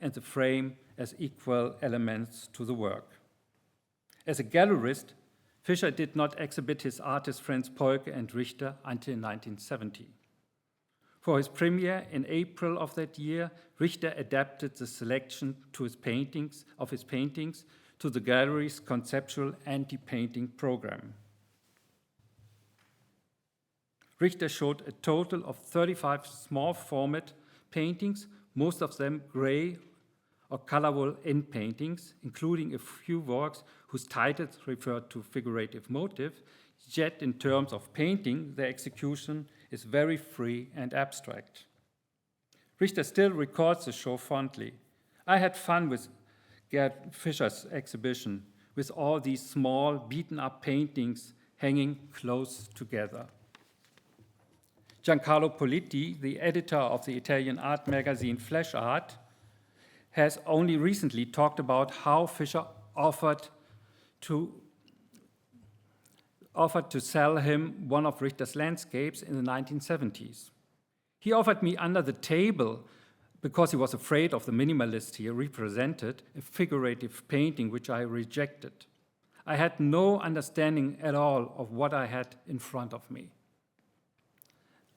S5: and the frame as equal elements to the work. As a gallerist, Fischer did not exhibit his artist friends Polke and Richter until 1970. For his premiere in April of that year, Richter adapted the selection of his paintings to the gallery's conceptual anti-painting program. Richter showed a total of 35 small format paintings, most of them gray or colorful in paintings, including a few works whose titles refer to figurative motive, yet in terms of painting, the execution is very free and abstract. Richter still records the show fondly. I had fun with Gerhard Fischer's exhibition, with all these small, beaten-up paintings hanging close together. Giancarlo Politi, the editor of the Italian art magazine Flash Art, has only recently talked about how Fischer offered to sell him one of Richter's landscapes in the 1970s. He offered me under the table, because he was afraid of the minimalist he represented, a figurative painting which I rejected. I had no understanding at all of what I had in front of me.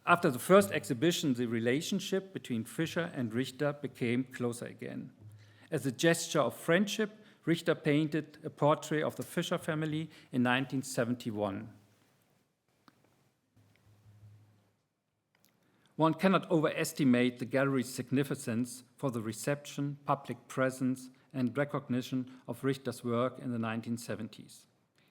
S5: After the first exhibition, the relationship between Fischer and Richter became closer again. As a gesture of friendship, Richter painted a portrait of the Fischer family in 1971. One cannot overestimate the gallery's significance for the reception, public presence, and recognition of Richter's work in the 1970s.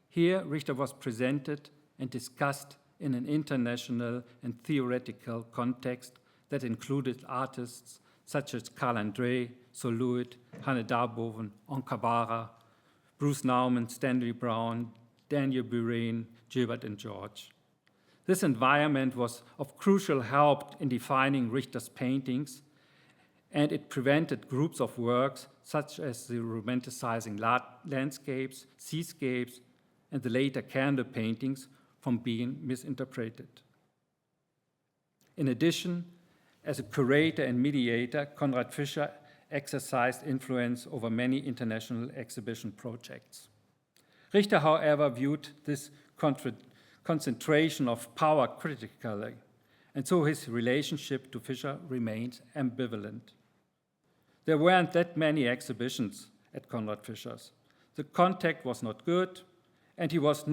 S5: Here, Richter was presented and discussed in an international and theoretical context that included artists such as Carl Andre, Soluit, Hanne Darboven, Onkabara, Bruce Nauman, Stanley Brown, Daniel Buren, Gilbert and George. This environment was of crucial help in defining Richter's paintings, and it prevented groups of works such as the romanticizing landscapes, seascapes, and the later candle paintings from being misinterpreted. In addition, as a curator and mediator, Konrad Fischer exercised influence over many international exhibition projects. Richter, however, viewed this concentration of power critically, and so his relationship to Fischer remained ambivalent. There weren't that many exhibitions at Konrad Fischer's. The contact was not good, and he was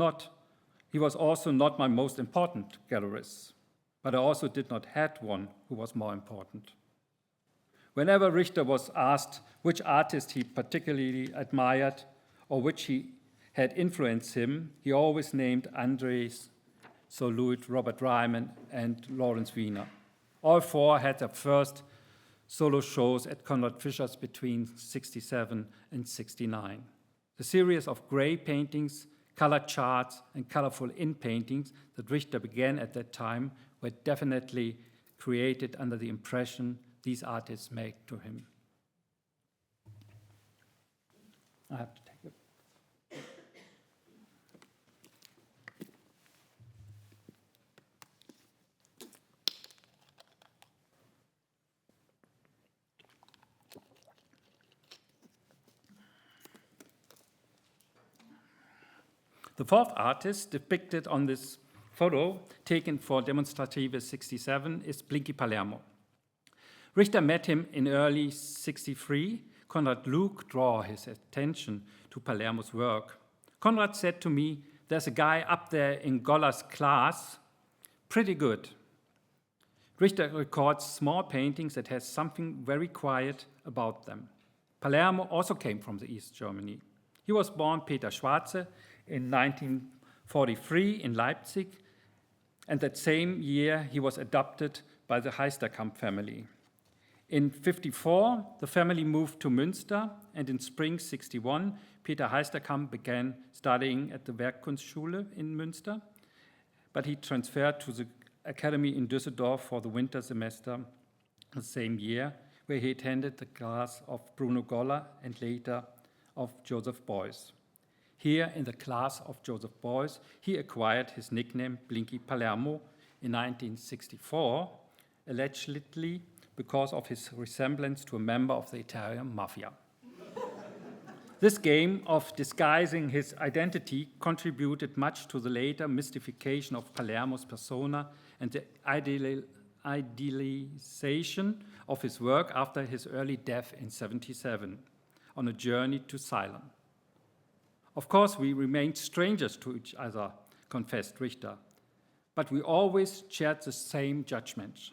S5: also not my most important gallerist, but I also did not have one who was more important. Whenever Richter was asked which artist he particularly admired or which he had influenced him, he always named Andres, Soluit, Robert Ryman, and Lawrence Wiener. All four had their first solo shows at Konrad Fischer's between 1967 and 1969. The series of gray paintings, color charts, and colorful in-paintings that Richter began at that time were definitely created under the impression these artists made to him. I have to take it. The fourth artist depicted on this photo, taken for Demonstrative 67, is Blinky Palermo. Richter met him in early 1963. Konrad Luke drew his attention to Palermo's work. Konrad said to me, "There's a guy up there in Gollar's class, pretty good." Richter records small paintings that has something very quiet about them. Palermo also came from the East Germany. He was born Peter Schwarze in 1943 in Leipzig, and that same year he was adopted by the Heisterkamp family. In 1954, the family moved to Münster, and in spring 1961, Peter Heisterkamp began studying at the Werkkunstschule in Münster, but he transferred to the academy in Düsseldorf for the winter semester the same year, where he attended the class of Bruno Goller and later of Joseph Beuys. Here, in the class of Joseph Beuys, he acquired his nickname Blinky Palermo in 1964, allegedly because of his resemblance to a member of the Italian mafia. This game of disguising his identity contributed much to the later mystification of Palermo's persona and the idealization of his work after his early death in 1977, on a journey to Ceylon. Of course, we remained strangers to each other, confessed Richter, but we always shared the same judgments.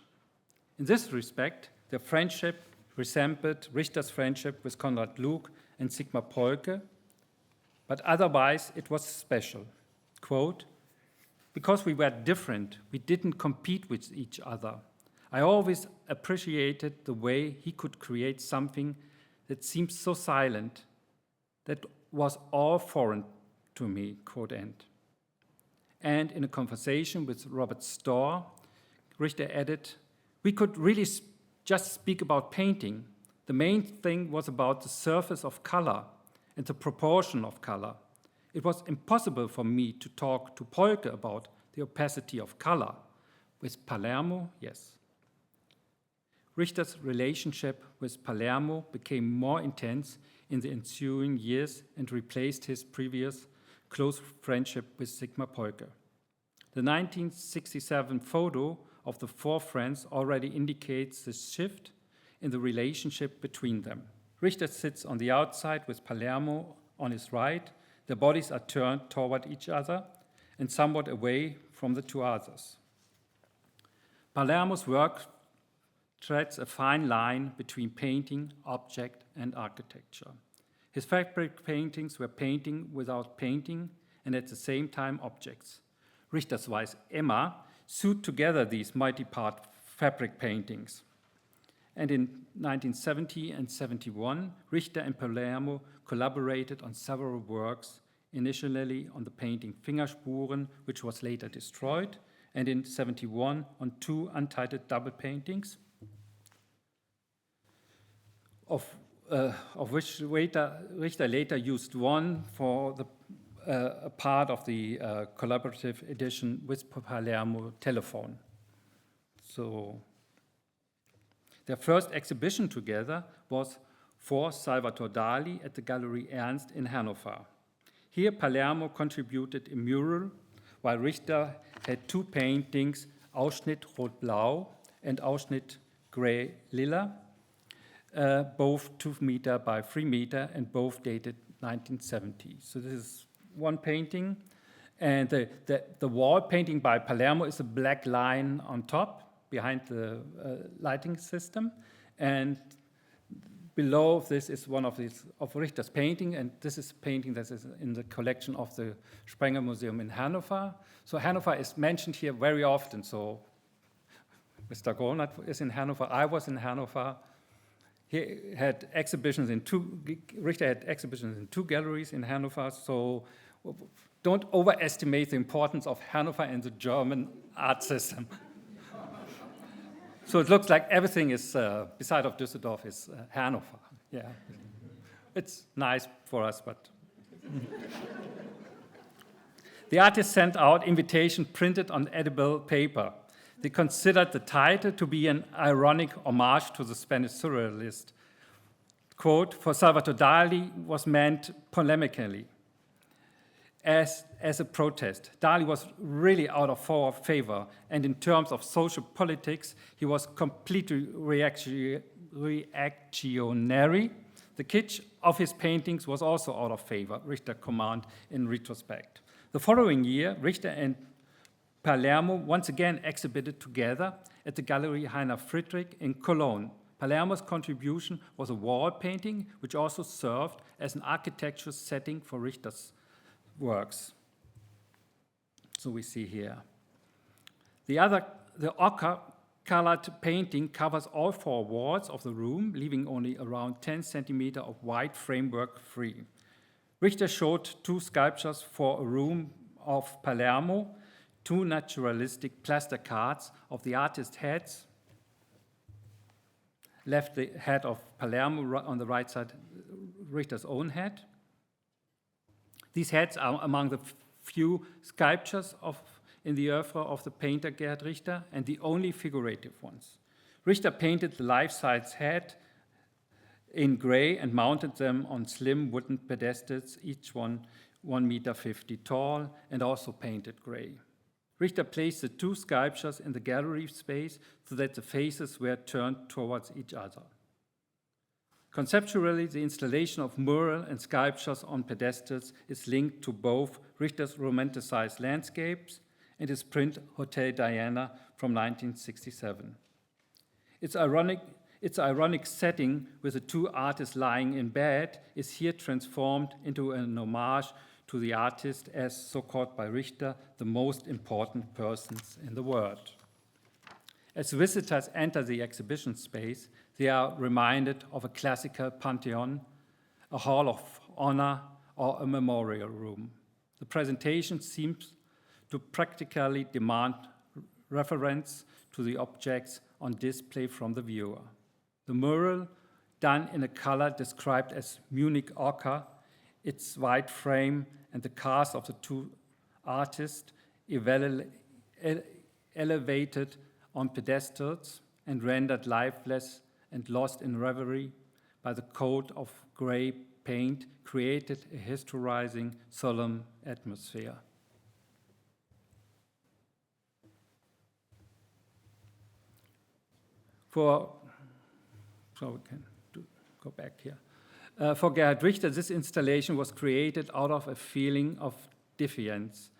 S5: In this respect, their friendship resembled Richter's friendship with Konrad Luke and Sigmar Polke, but otherwise it was special. Quote, "Because we were different, we didn't compete with each other. I always appreciated the way he could create something that seemed so silent, that was all foreign to me," quote end. And in a conversation with Robert Storr, Richter added, "We could really just speak about painting. The main thing was about the surface of color and the proportion of color. It was impossible for me to talk to Polke about the opacity of color. With Palermo, yes." Richter's relationship with Palermo became more intense in the ensuing years and replaced his previous close friendship with Sigmar Polke. The 1967 photo of the four friends already indicates the shift in the relationship between them. Richter sits on the outside with Palermo on his right. Their bodies are turned toward each other and somewhat away from the two others. Palermo's work treads a fine line between painting, object, and architecture. His fabric paintings were painting without painting and at the same time objects. Richter's wife, Emma, sewed together these multi-part fabric paintings. And in 1970 and 71, Richter and Palermo collaborated on several works, initially on the painting Fingerspuren, which was later destroyed, and in 71 on two untitled double paintings, of which Richter later used one for a part of the collaborative edition with Palermo telephone. So their first exhibition together was for Salvatore Dali at the Gallery Ernst in Hanover. Here Palermo contributed a mural, while Richter had two paintings, Ausschnitt Rot-Blau and Ausschnitt Grey-Lila, both 2 meter by 3 meter and both dated 1970. So this is one painting, and the wall painting by Palermo is a black line on top behind the lighting system, and below this is one of Richter's painting, and this is a painting that is in the collection of the Sprenger Museum in Hanover. So Hanover is mentioned here very often. So Mr. Gronert is in Hanover. I was in Hanover. He had exhibitions Richter had exhibitions in 2 galleries in Hanover. So don't overestimate the importance of Hanover in the German art system. So it looks like everything is, beside of Düsseldorf, is Hanover. Yeah, it's nice for us, but. The artist sent out invitation printed on edible paper. They considered the title to be an ironic homage to the Spanish surrealist. Quote, "For Salvatore Dali" was meant polemically, as a protest. Dali was really out of favor, and in terms of social politics, he was completely reactionary. The kitsch of his paintings was also out of favor, Richter commented in retrospect. The following year, Richter and Palermo once again exhibited together at the Gallery Heiner Friedrich in Cologne. Palermo's contribution was a wall painting, which also served as an architectural setting for Richter's works. So we see here. The ochre-colored painting covers all 4 walls of the room, leaving only around 10 centimeters of white framework free. Richter showed 2 sculptures for a room of Palermo, 2 naturalistic plaster cards of the artist's heads. Left the head of Palermo on the right side, Richter's own head. These heads are among the few sculptures in the oeuvre of the painter Gerhard Richter, and the only figurative ones. Richter painted the life-size head in gray and mounted them on slim wooden pedestals, each one 1.50 meter tall, and also painted gray. Richter placed the 2 sculptures in the gallery space so that the faces were turned towards each other. Conceptually, the installation of mural and sculptures on pedestals is linked to both Richter's romanticized landscapes and his print Hotel Diana from 1967. Its ironic setting with the 2 artists lying in bed is here transformed into an homage to the artist as so-called by Richter, the most important persons in the world. As visitors enter the exhibition space, they are reminded of a classical pantheon, a hall of honor, or a memorial room. The presentation seems to practically demand reference to the objects on display from the viewer. The mural, done in a color described as Munich ochre, its white frame and the cast of the two artists elevated on pedestals and rendered lifeless and lost in reverie by the coat of gray paint, created a historizing, solemn atmosphere. So we can go back here. For Gerhard Richter, this installation was created out of a feeling of defiance,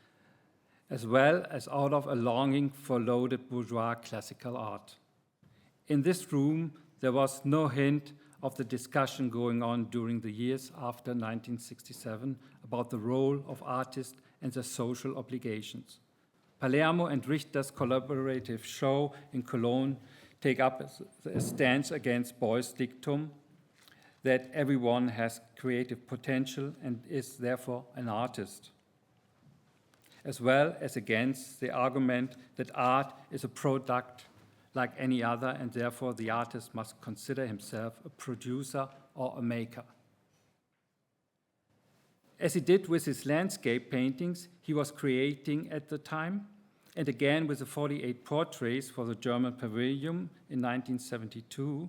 S5: as well as out of a longing for loaded bourgeois classical art. In this room, there was no hint of the discussion going on during the years after 1967 about the role of artists and their social obligations. Palermo and Richter's collaborative show in Cologne take up a stance against Beuys' dictum that everyone has creative potential and is therefore an artist, as well as against the argument that art is a product like any other, and therefore the artist must consider himself a producer or a maker. As he did with his landscape paintings he was creating at the time, and again with the 48 portraits for the German Pavilion in 1972,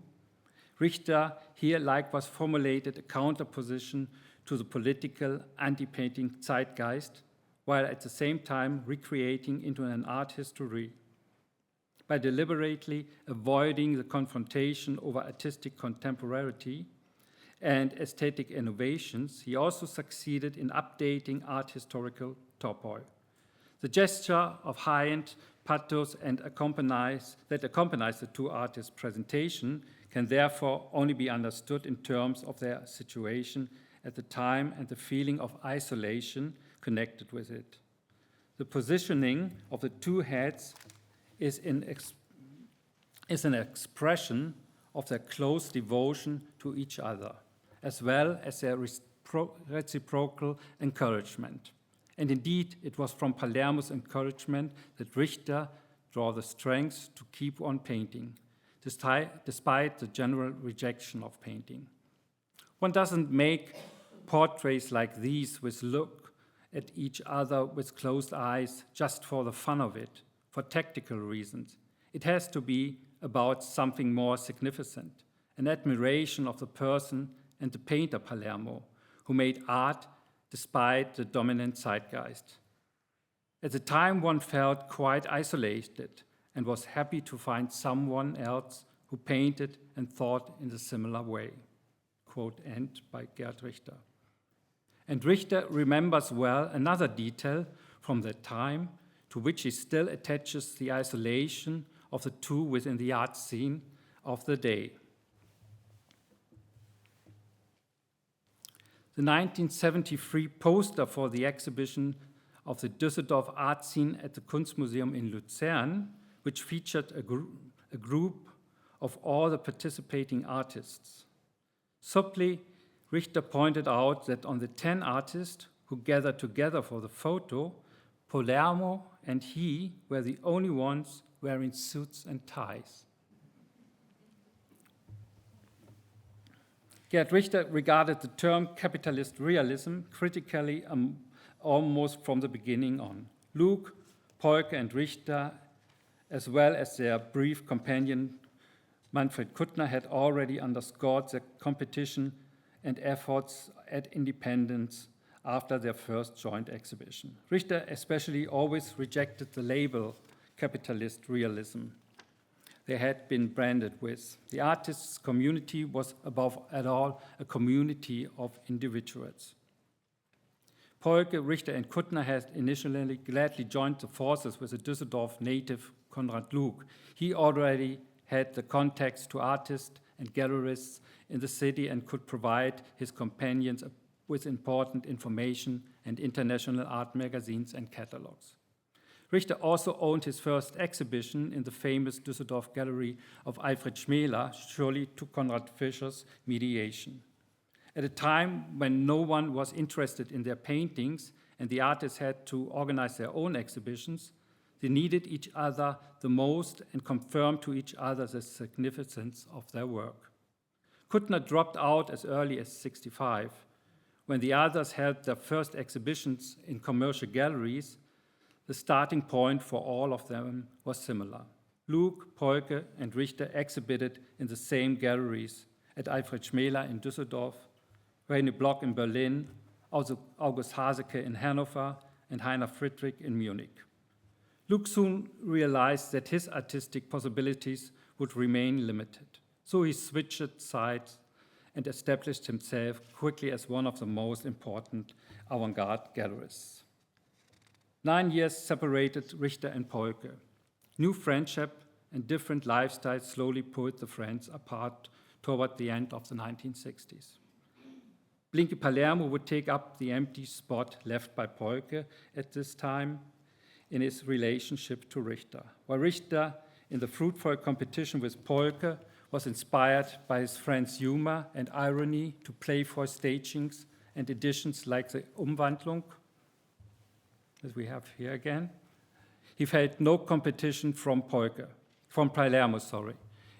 S5: Richter here likewise formulated a counterposition to the political anti-painting zeitgeist, while at the same time recreating into an art history. By deliberately avoiding the confrontation over artistic contemporarity and aesthetic innovations, he also succeeded in updating art historical topoi. The gesture of high-end pathos that accompanies the two artists' presentation can therefore only be understood in terms of their situation at the time and the feeling of isolation connected with it. The positioning of the two heads is an expression of their close devotion to each other, as well as their reciprocal encouragement. And indeed, it was from Palermo's encouragement that Richter drew the strength to keep on painting, despite the general rejection of painting. One doesn't make portraits like these with look at each other with closed eyes just for the fun of it, for tactical reasons. It has to be about something more significant, an admiration of the person and the painter Palermo, who made art despite the dominant zeitgeist. At the time, one felt quite isolated and was happy to find someone else who painted and thought in a similar way. Quote end by Gerhard Richter. And Richter remembers well another detail from that time, to which he still attaches the isolation of the two within the art scene of the day. The 1973 poster for the exhibition of the Düsseldorf art scene at the Kunstmuseum in Luzern, which featured a group of all the participating artists. Subtly, Richter pointed out that on the 10 artists who gathered together for the photo, Palermo and he were the only ones wearing suits and ties. Gerhard Richter regarded the term capitalist realism critically almost from the beginning on. Luke, Polke, and Richter, as well as their brief companion Manfred Kuttner, had already underscored their competition and efforts at independence after their first joint exhibition. Richter especially always rejected the label capitalist realism they had been branded with. The artists' community was above all a community of individuals. Polke, Richter, and Kuttner had initially gladly joined the forces with the Düsseldorf native Konrad Luke. He already had the contacts to artists and gallerists in the city and could provide his companions with important information and international art magazines and catalogs. Richter also owned his first exhibition in the famous Düsseldorf gallery of Alfred Schmäler, surely to Konrad Fischer's mediation. At a time when no one was interested in their paintings and the artists had to organize their own exhibitions, They needed each other the most and confirmed to each other the significance of their work. Kuttner dropped out as early as 1965. When the others held their first exhibitions in commercial galleries, the starting point for all of them was similar. Luke, Polke, and Richter exhibited in the same galleries at Alfred Schmäler in Düsseldorf, René Block in Berlin, August Haseke in Hanover, and Heiner Friedrich in Munich. Luke soon realized that his artistic possibilities would remain limited, so he switched sides and established himself quickly as one of the most important avant-garde gallerists. 9 years separated Richter and Polke. New friendship and different lifestyles slowly pulled the friends apart toward the end of the 1960s. Blinky Palermo would take up the empty spot left by Polke at this time in his relationship to Richter, while Richter, in the fruitful competition with Polke, was inspired by his friend's humor and irony to playful stagings and editions like the Umwandlung, as we have here again. He felt no competition from Palermo.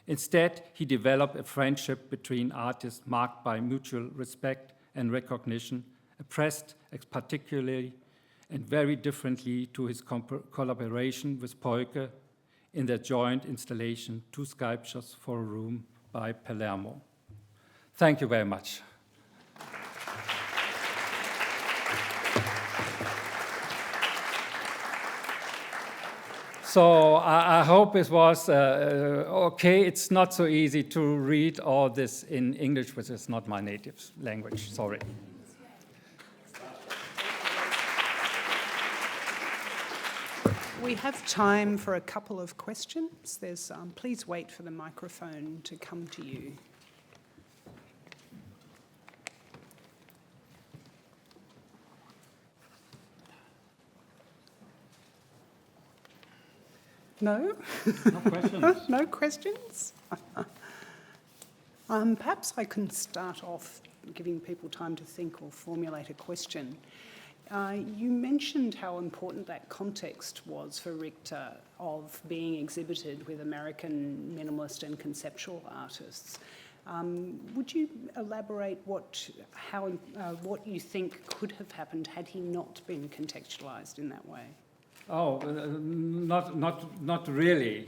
S5: Instead, he developed a friendship between artists marked by mutual respect and recognition, oppressed particularly and very differently to his collaboration with Polke in their joint installation, Two Sculptures for a Room by Palermo. Thank you very much. So I hope it was okay. It's not so easy to read all this in English, which is not my native language, sorry.
S4: We have time for a couple of questions. Please wait for the microphone to come to you. No?
S5: No questions.
S4: No questions? Perhaps I can start off giving people time to think or formulate a question. You mentioned how important that context was for Richter of being exhibited with American minimalist and conceptual artists. Would you elaborate what you think could have happened had he not been contextualized in that way?
S5: Oh, not really,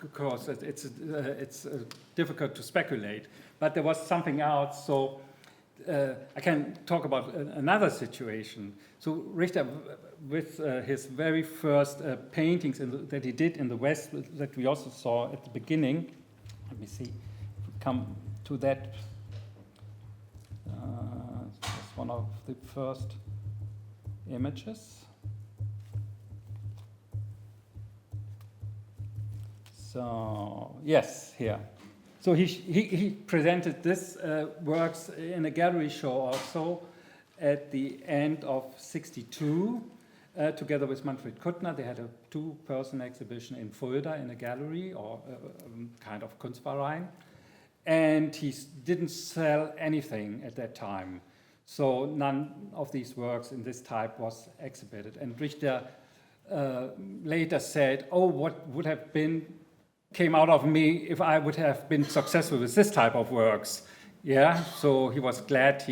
S5: because it's difficult to speculate. But there was something else, so I can talk about another situation. So Richter, with his very first paintings that he did in the West, that we also saw at the beginning. Let me see, come to that. That's one of the first images. So, yes, here. So he presented this works in a gallery show also at the end of '62, together with Manfred Kuttner. They had a two-person exhibition in Fulda in a gallery, or kind of Kunstverein. And he didn't sell anything at that time. So none of these works in this type was exhibited. And Richter later said, oh, what would have came out of me if I would have been successful with this type of works. Yeah, so he was glad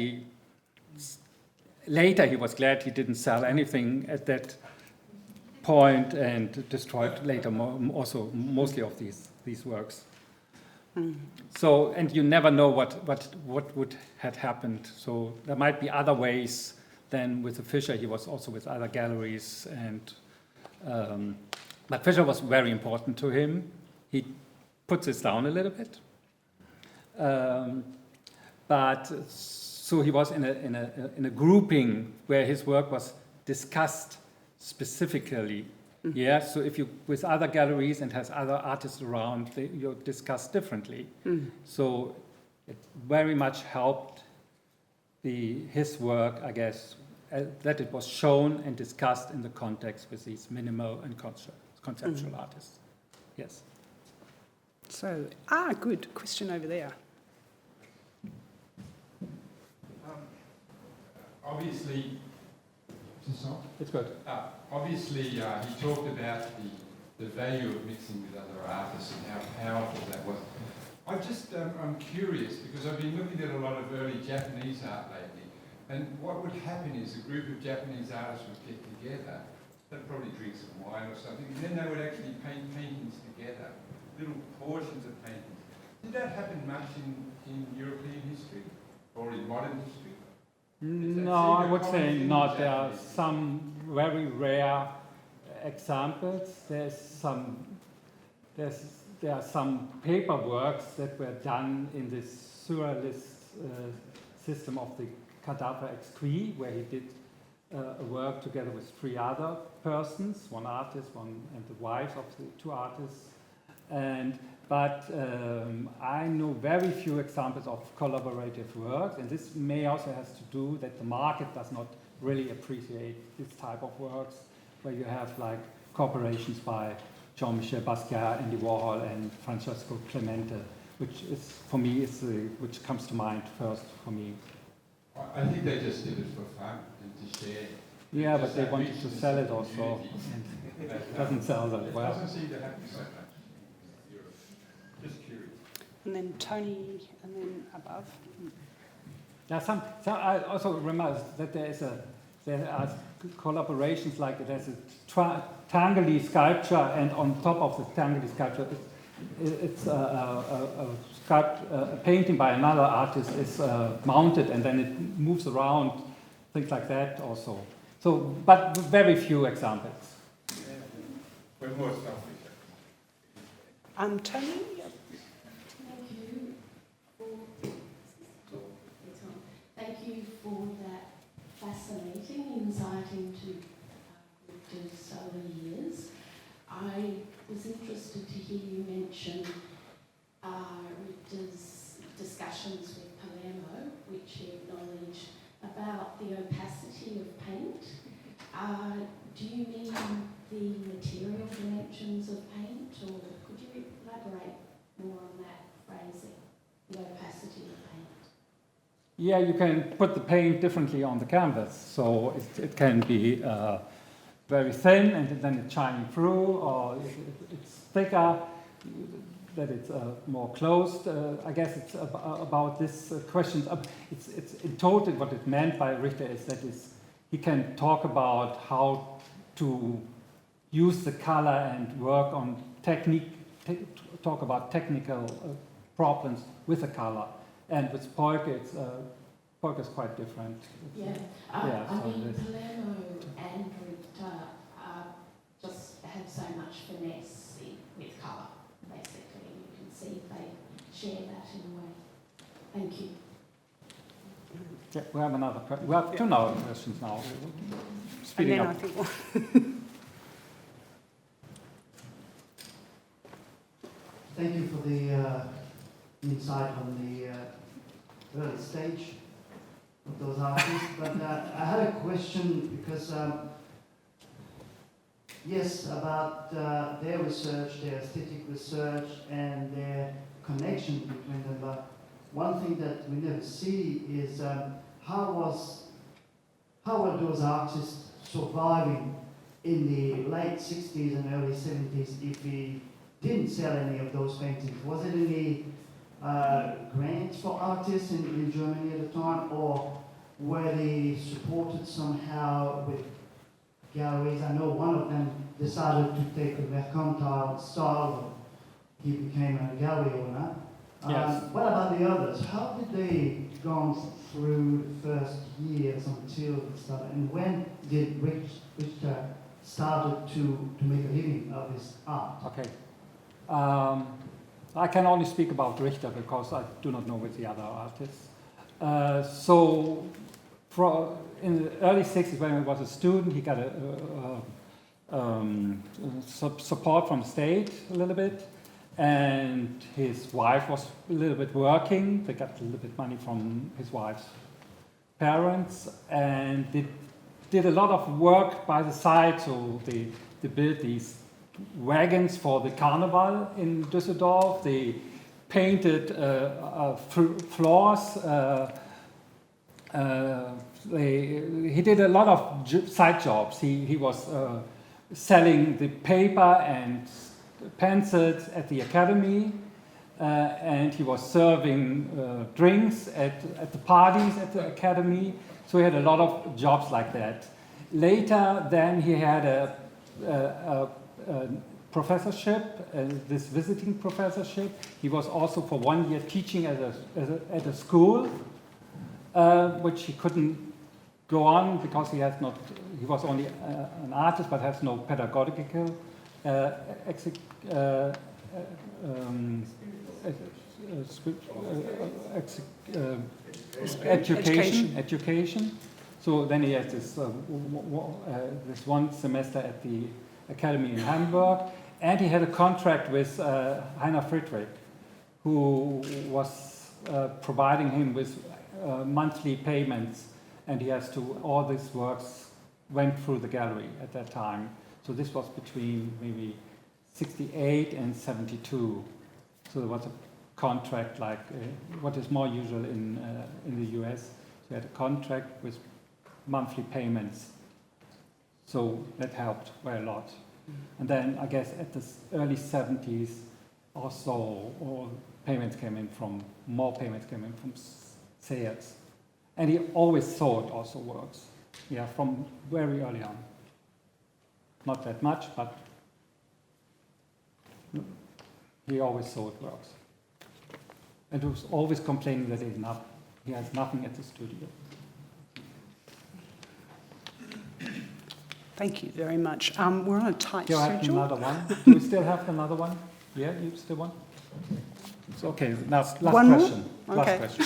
S5: later he was glad he didn't sell anything at that point and destroyed later also mostly of these works. So, and you never know what would have happened. So there might be other ways than with the Fischer. He was also with other galleries, and but Fischer was very important to him. He puts this down a little bit, but so he was in a grouping where his work was discussed specifically. Mm-hmm. Yeah, so if you with other galleries and has other artists around, you discuss differently. Mm-hmm. So it very much helped his work, I guess, that it was shown and discussed in the context with these minimal and conceptual artists. Yes.
S4: So, good question over there.
S6: Obviously, Is this on?
S5: It's good.
S6: Obviously, he talked about the value of mixing with other artists and how powerful that was. I'm curious because I've been looking at a lot of early Japanese art lately, and what would happen is a group of Japanese artists would get together, they'd probably drink some wine or something, and then they would actually paint paintings together, little portions of paintings. Did that happen much in European history or in modern history?
S5: No, I would say not. There are some very rare examples. There are some paperworks that were done in this surrealist system of the cadaver exquis, where he did a work together with 3 other persons, one artist, and the wives of the 2 artists. But I know very few examples of collaborative works, and this may also has to do that the market does not really appreciate this type of works, where you have like corporations by Jean-Michel Basquiat, Andy Warhol, and Francesco Clemente, which is, for me, which comes to mind first for me.
S6: I think they just did it for fun and to share.
S5: Yeah, but they wanted to sell it also, and it doesn't sell that well.
S6: It doesn't seem to happen so much in Europe. Just curious.
S4: And then Tony, and then above.
S5: Yeah, I also remember that there are collaborations, like there's a Tangeli sculpture, and on top of the Tangeli sculpture, it's a painting by another artist is mounted, and then it moves around, things like that also. So, but very few examples.
S6: When more stuff
S4: Tony?
S7: Thank you for that fascinating insight into Richter's early years. I was interested to hear you mention Richter's discussions with Palermo, which he acknowledged about the opacity of paint. Do you mean the material dimensions of paint, or could you elaborate more on that phrasing, the opacity of paint?
S5: Yeah, you can put the paint differently on the canvas, so it can be very thin and then it's shining through, or it's thicker, that it's more closed. I guess it's about this question. It's in total what it meant by Richter is that he can talk about how to use the color and work on technique, talk about technical problems with the color. And with Polka, Polka is quite different.
S7: Yeah,
S5: Yeah,
S7: I
S5: so
S7: mean, Palermo and Richter just have so much finesse with colour, basically. You can see they share that in a way. Thank you.
S5: Yeah, we have another question. We have 2 now questions now. Speeding
S4: and then
S5: up.
S4: I think
S8: Thank you for the insight on the early stage of those artists. But I had a question because, yes, about their research, their aesthetic research, and their connection between them. But one thing that we never see is how were those artists surviving in the late 60s and early 70s if we didn't sell any of those paintings? Was it any grants for artists in Germany at the time, or were they supported somehow with galleries? I know one of them decided to take a mercantile style. He became a gallery owner.
S5: Yes.
S8: What about the others? How did they go through the first years until it started? And when did Richter started to make a living of his art?
S5: Okay. I can only speak about Richter because I do not know with the other artists. So in the early 60s, when he was a student, he got support from the state a little bit. And his wife was a little bit working. They got a little bit money from his wife's parents, and they did a lot of work by the side. So they built these wagons for the carnival in Düsseldorf. They painted floors he did a lot of side jobs. He was selling the paper and pencils at the academy, and he was serving drinks at the parties at the academy. So he had a lot of jobs like that. Later, then he had a professorship, this visiting professorship. He was also for 1 year teaching at a school, which he couldn't go on because he was only an artist but has no pedagogical education. So then he has this 1 semester at the academy in Hamburg, and he had a contract with Heiner Friedrich, who was providing him with monthly payments, and he has to, all these works went through the gallery at that time. So this was between maybe 68 and 72. So there was a contract like what is more usual in the US. So he had a contract with monthly payments. So that helped very lot. And then I guess at the early 70s or so, more payments came in from sales. And he always sold also works, yeah, from very early on. Not that much, but he always sold works. And he was always complaining that he has nothing at the studio.
S4: Thank you very much. We're on a tight
S5: Do you have
S4: schedule.
S5: another one? Do we still have another one? Yeah, you still want? It's okay. Last
S4: One more?
S5: question.
S4: Okay.
S5: Last question.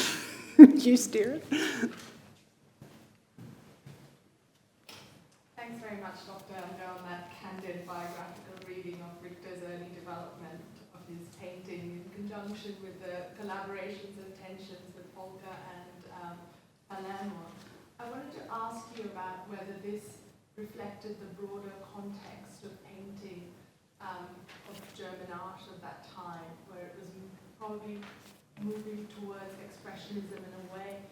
S4: You steer it.
S9: Thanks very much, Dr. Elger, on that candid biographical reading of Richter's early development of his painting in conjunction with the collaborations and tensions with Hawker and Palermo. I wanted to ask you about whether this reflected the broader context of painting of German art of that time, where it was probably moving towards expressionism in a way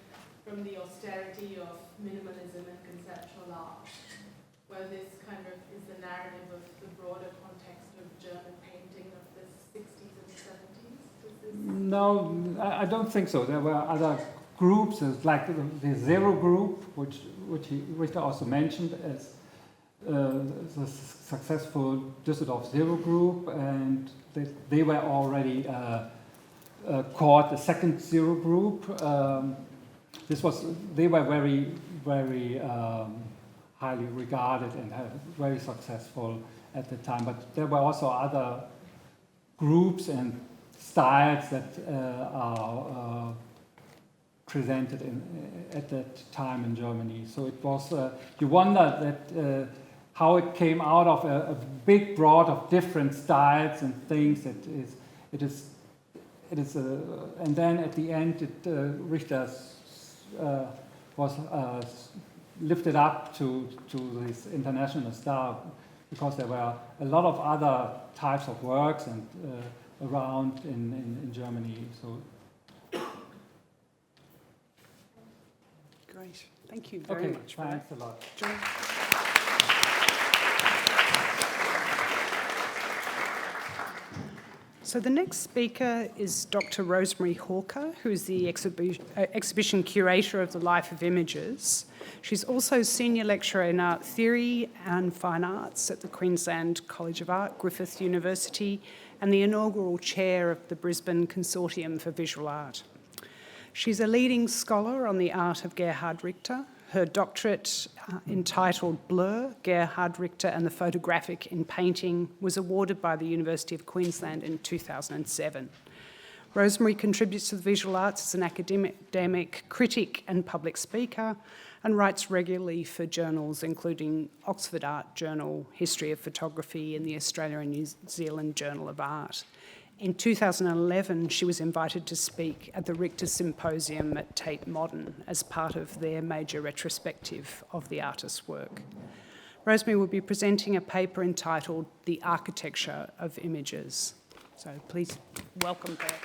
S9: from the austerity of minimalism and conceptual art, where this kind of is the narrative of the broader context of German painting of the 60s and 70s?
S5: No, I don't think so. There were other groups, like the Zero Group, which Richter also mentioned as the successful Düsseldorf Zero Group, and they were already called the second Zero Group. They were very, very highly regarded and very successful at the time. But there were also other groups and styles that are presented at that time in Germany. So it was, you wonder that how it came out of a big broad of different styles and things. It is, and then at the end, Richter was lifted up to this international star because there were a lot of other types of works and around in Germany. So.
S4: Great. Thank you very much.
S5: Thanks a lot.
S4: So the next speaker is Dr. Rosemary Hawker, who is the exhibition curator of the Life of Images. She's also senior lecturer in art theory and fine arts at the Queensland College of Art, Griffith University, and the inaugural chair of the Brisbane Consortium for Visual Art. She's a leading scholar on the art of Gerhard Richter. Her doctorate, entitled Blur, Gerhard Richter and the Photographic in Painting, was awarded by the University of Queensland in 2007. Rosemary contributes to the visual arts as an academic, critic and public speaker, and writes regularly for journals including Oxford Art Journal, History of Photography, and the Australia and New Zealand Journal of Art. In 2011, she was invited to speak at the Richter Symposium at Tate Modern as part of their major retrospective of the artist's work. Rosemary will be presenting a paper entitled The Architecture of Images. So please welcome her.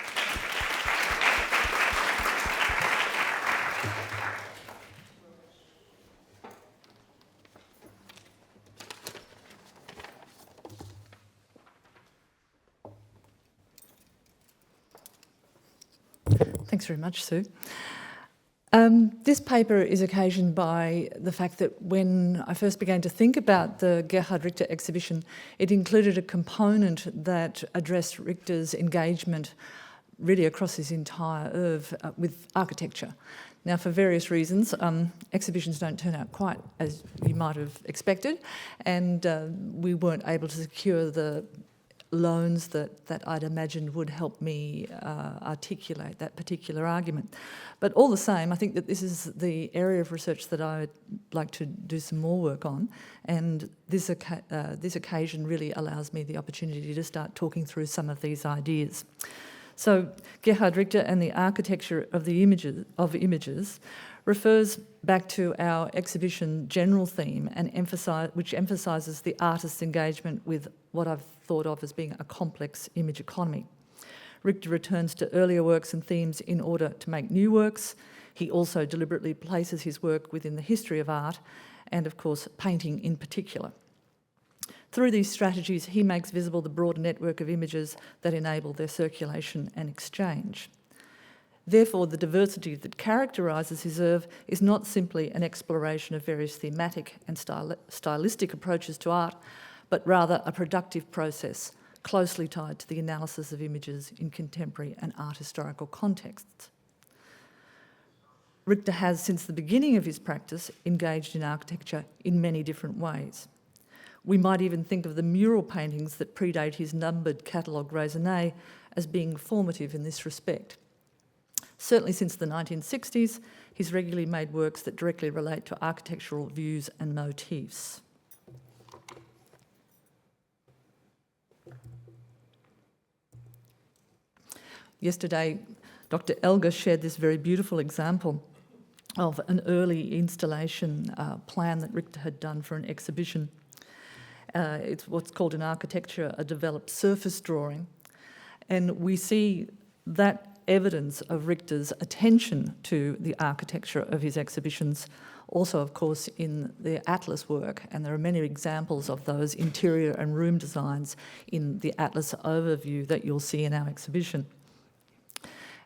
S10: Thanks very much, Sue. This paper is occasioned by the fact that when I first began to think about the Gerhard Richter exhibition, it included a component that addressed Richter's engagement really across his entire oeuvre with architecture. Now, for various reasons, exhibitions don't turn out quite as you might have expected, and we weren't able to secure the loans that I'd imagined would help me articulate that particular argument. But all the same, I think that this is the area of research that I'd like to do some more work on, and this occasion really allows me the opportunity to start talking through some of these ideas. So Gerhard Richter and the architecture of the images refers back to our exhibition general theme and which emphasises the artist's engagement with what I've thought of as being a complex image economy. Richter returns to earlier works and themes in order to make new works. He also deliberately places his work within the history of art and, of course, painting in particular. Through these strategies, he makes visible the broader network of images that enable their circulation and exchange. Therefore, the diversity that characterises his oeuvre is not simply an exploration of various thematic and stylistic approaches to art, but rather a productive process closely tied to the analysis of images in contemporary and art historical contexts. Richter has, since the beginning of his practice, engaged in architecture in many different ways. We might even think of the mural paintings that predate his numbered catalogue raisonné as being formative in this respect. Certainly since the 1960s, he's regularly made works that directly relate to architectural views and motifs. Yesterday, Dr. Elger shared this very beautiful example of an early installation plan that Richter had done for an exhibition. It's what's called in architecture a developed surface drawing. And we see that evidence of Richter's attention to the architecture of his exhibitions, also, of course, in the Atlas work. And there are many examples of those interior and room designs in the Atlas overview that you'll see in our exhibition.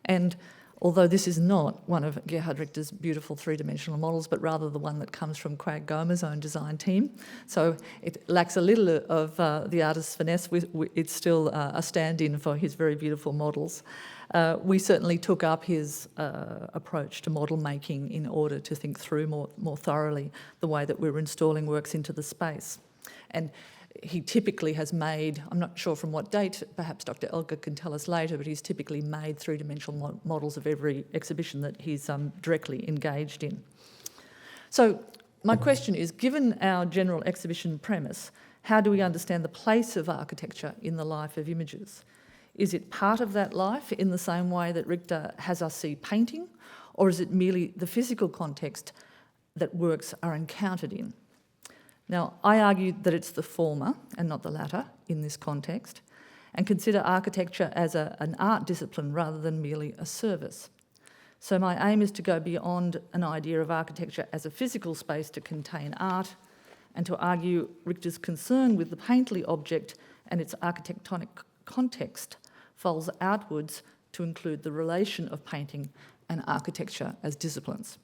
S10: And although this is not one of Gerhard Richter's beautiful three-dimensional models, but rather the one that comes from QAGOMA's own design team, so it lacks a little of the artist's finesse. It's still a stand-in for his very beautiful models. We certainly took up his approach to model making in order to think through more thoroughly the way that we're installing works into the space. And he typically has made, I'm not sure from what date, perhaps Dr. Elger can tell us later, but he's typically made three-dimensional models of every exhibition that he's directly engaged in. So my question is, given our general exhibition premise, how do we understand the place of architecture in the life of images? Is it part of that life in the same way that Richter has us see painting, or is it merely the physical context that works are encountered in? Now, I argue that it's the former and not the latter in this context, and consider architecture as an art discipline rather than merely a service. So my aim is to go beyond an idea of architecture as a physical space to contain art, and to argue Richter's concern with the painterly object and its architectonic context falls outwards to include the relation of painting and architecture as disciplines.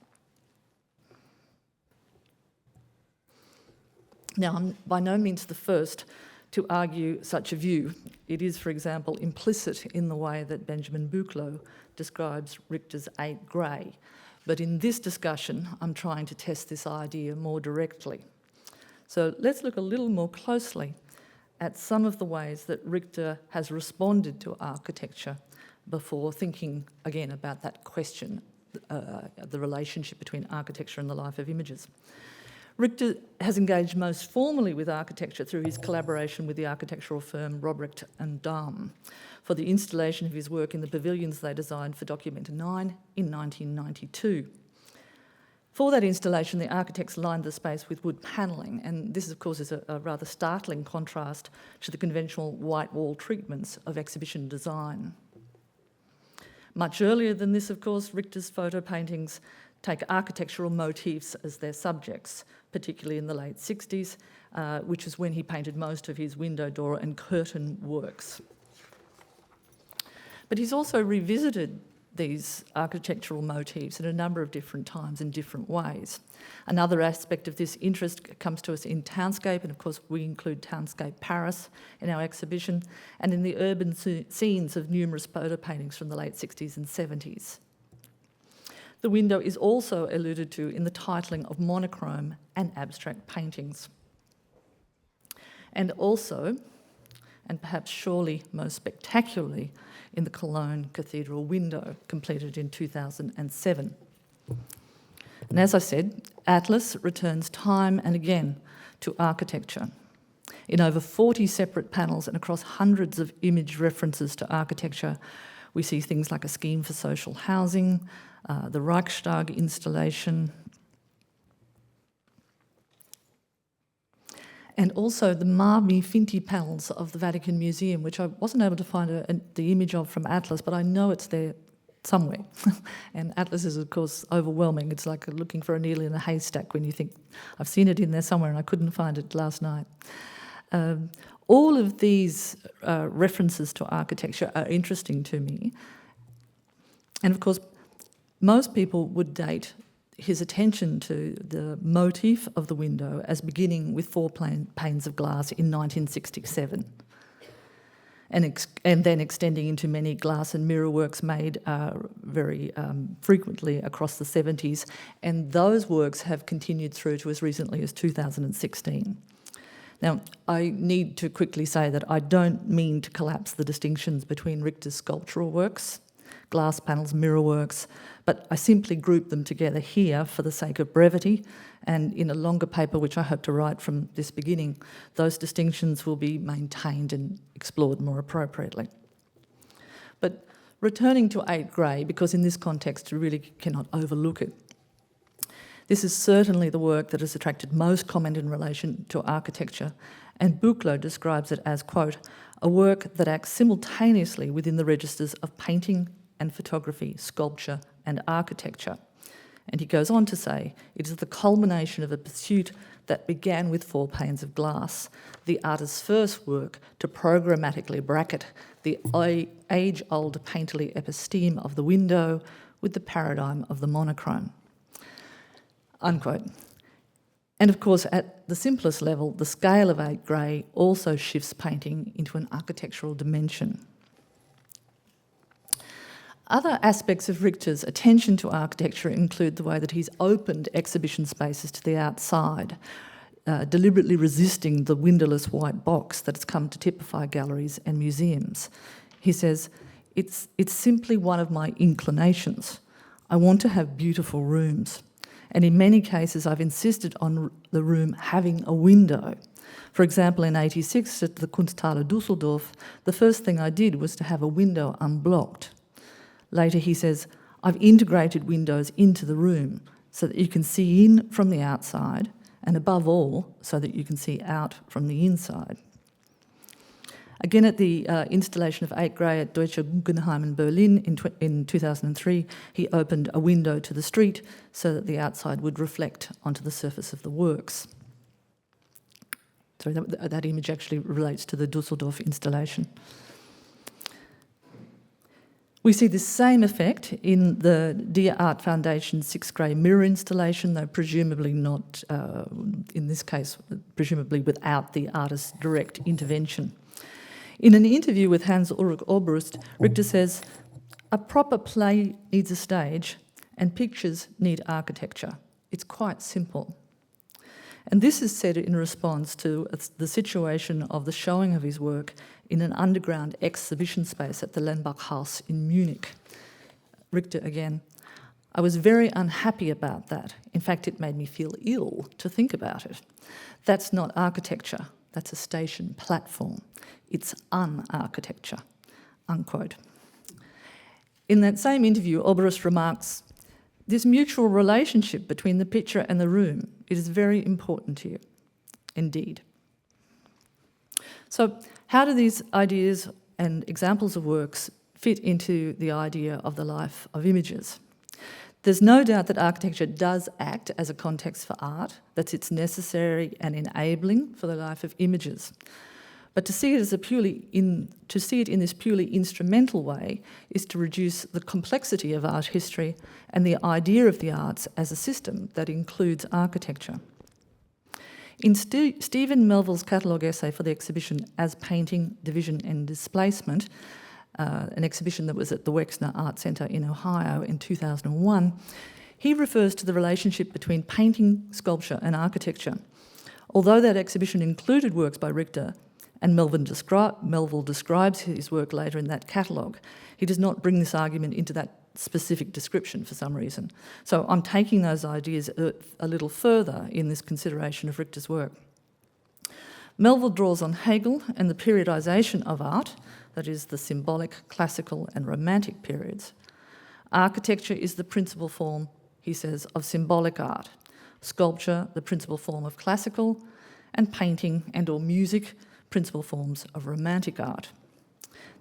S10: Now, I'm by no means the first to argue such a view. It is, for example, implicit in the way that Benjamin Buchloh describes Richter's 8 grey. But in this discussion, I'm trying to test this idea more directly. So let's look a little more closely at some of the ways that Richter has responded to architecture before thinking again about that question, the relationship between architecture and the life of images. Richter has engaged most formally with architecture through his collaboration with the architectural firm Robrecht and Dahm for the installation of his work in the pavilions they designed for Documenta 9 in 1992. For that installation, the architects lined the space with wood panelling, and this, of course, is a rather startling contrast to the conventional white wall treatments of exhibition design. Much earlier than this, of course, Richter's photo paintings take architectural motifs as their subjects, particularly in the late 60s, which is when he painted most of his window, door and curtain works. But he's also revisited these architectural motifs at a number of different times in different ways. Another aspect of this interest comes to us in townscape, and of course we include townscape Paris in our exhibition, and in the urban scenes of numerous photo paintings from the late 60s and 70s. The window is also alluded to in the titling of monochrome and abstract paintings. And also, and perhaps surely most spectacularly, in the Cologne Cathedral window, completed in 2007. And as I said, Atlas returns time and again to architecture. In over 40 separate panels and across hundreds of image references to architecture, we see things like a scheme for social housing, the Reichstag installation, and also the Marmi Finti panels of the Vatican Museum, which I wasn't able to find the image of from Atlas, but I know it's there somewhere. And Atlas is, of course, overwhelming. It's like looking for a needle in a haystack when you think, I've seen it in there somewhere and I couldn't find it last night. All of these references to architecture are interesting to me. And of course, most people would date his attention to the motif of the window as beginning with 4 panes of glass in 1967, and then extending into many glass and mirror works made very frequently across the 70s, and those works have continued through to as recently as 2016. Now, I need to quickly say that I don't mean to collapse the distinctions between Richter's sculptural works, glass panels, mirror works, but I simply group them together here for the sake of brevity, and in a longer paper, which I hope to write from this beginning, those distinctions will be maintained and explored more appropriately. But returning to 8 Grey, because in this context you really cannot overlook it, this is certainly the work that has attracted most comment in relation to architecture, and Buchloh describes it as, quote, a work that acts simultaneously within the registers of painting and photography, sculpture and architecture. And he goes on to say, it is the culmination of a pursuit that began with 4 panes of glass, the artist's first work to programmatically bracket the age-old painterly episteme of the window with the paradigm of the monochrome. Unquote. And of course, at the simplest level, the scale of 8 Grey also shifts painting into an architectural dimension. Other aspects of Richter's attention to architecture include the way that he's opened exhibition spaces to the outside, deliberately resisting the windowless white box that has come to typify galleries and museums. He says, it's simply one of my inclinations. I want to have beautiful rooms. And in many cases, I've insisted on the room having a window. For example, in '86 at the Kunsthalle Düsseldorf, the first thing I did was to have a window unblocked. Later he says, I've integrated windows into the room so that you can see in from the outside, and above all, so that you can see out from the inside. Again, at the installation of 8 Grey at Deutsche Guggenheim in Berlin in 2003, he opened a window to the street so that the outside would reflect onto the surface of the works. Sorry, that image actually relates to the Düsseldorf installation. We see the same effect in the Dia Art Foundation 6 Grey mirror installation, though presumably not, in this case, presumably without the artist's direct intervention. In an interview with Hans-Ulrich Obrust, Richter says, a proper play needs a stage and pictures need architecture. It's quite simple. And this is said in response to the situation of the showing of his work in an underground exhibition space at the Lenbach House in Munich. Richter again, I was very unhappy about that. In fact, it made me feel ill to think about it. That's not architecture, that's a station platform. It's un-architecture, unquote. In that same interview, Obrust remarks, this mutual relationship between the picture and the room, it is very important to you, indeed. So how do these ideas and examples of works fit into the idea of the life of images? There's no doubt that architecture does act as a context for art, that it's necessary and enabling for the life of images. But to see it in this purely instrumental way is to reduce the complexity of art history and the idea of the arts as a system that includes architecture. In Stephen Melville's catalogue essay for the exhibition As Painting, Division and Displacement, an exhibition that was at the Wexner Art Centre in Ohio in 2001, he refers to the relationship between painting, sculpture and architecture. Although that exhibition included works by Richter, and Melville describes his work later in that catalogue, he does not bring this argument into that specific description for some reason. So I'm taking those ideas a little further in this consideration of Richter's work. Melville draws on Hegel and the periodisation of art, that is, the symbolic, classical and romantic periods. Architecture is the principal form, he says, of symbolic art. Sculpture, the principal form of classical, and painting and or music, principal forms of romantic art.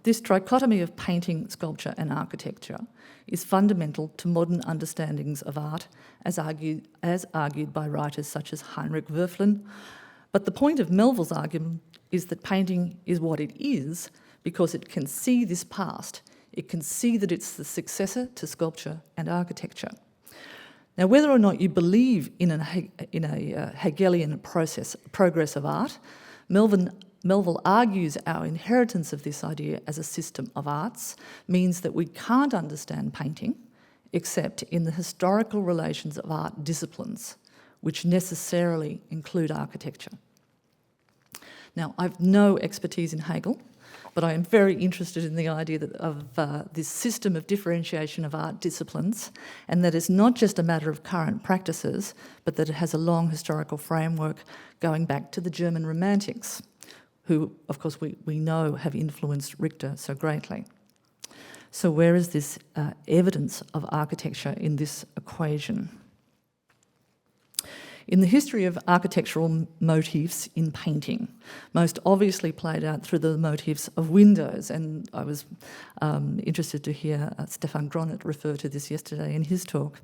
S10: This trichotomy of painting, sculpture and architecture is fundamental to modern understandings of art as argued by writers such as Heinrich Wölfflin. But the point of Melville's argument is that painting is what it is because it can see this past. It can see that it's the successor to sculpture and architecture. Now, whether or not you believe in a Hegelian progress of art, Melville argues our inheritance of this idea as a system of arts means that we can't understand painting except in the historical relations of art disciplines, which necessarily include architecture. Now, I've no expertise in Hegel, but I am very interested in the idea of this system of differentiation of art disciplines, and that it's not just a matter of current practices, but that it has a long historical framework going back to the German Romantics, who, of course, we know have influenced Richter so greatly. So where is this evidence of architecture in this equation? In the history of architectural motifs in painting, most obviously played out through the motifs of windows, and I was interested to hear Stefan Gronet refer to this yesterday in his talk.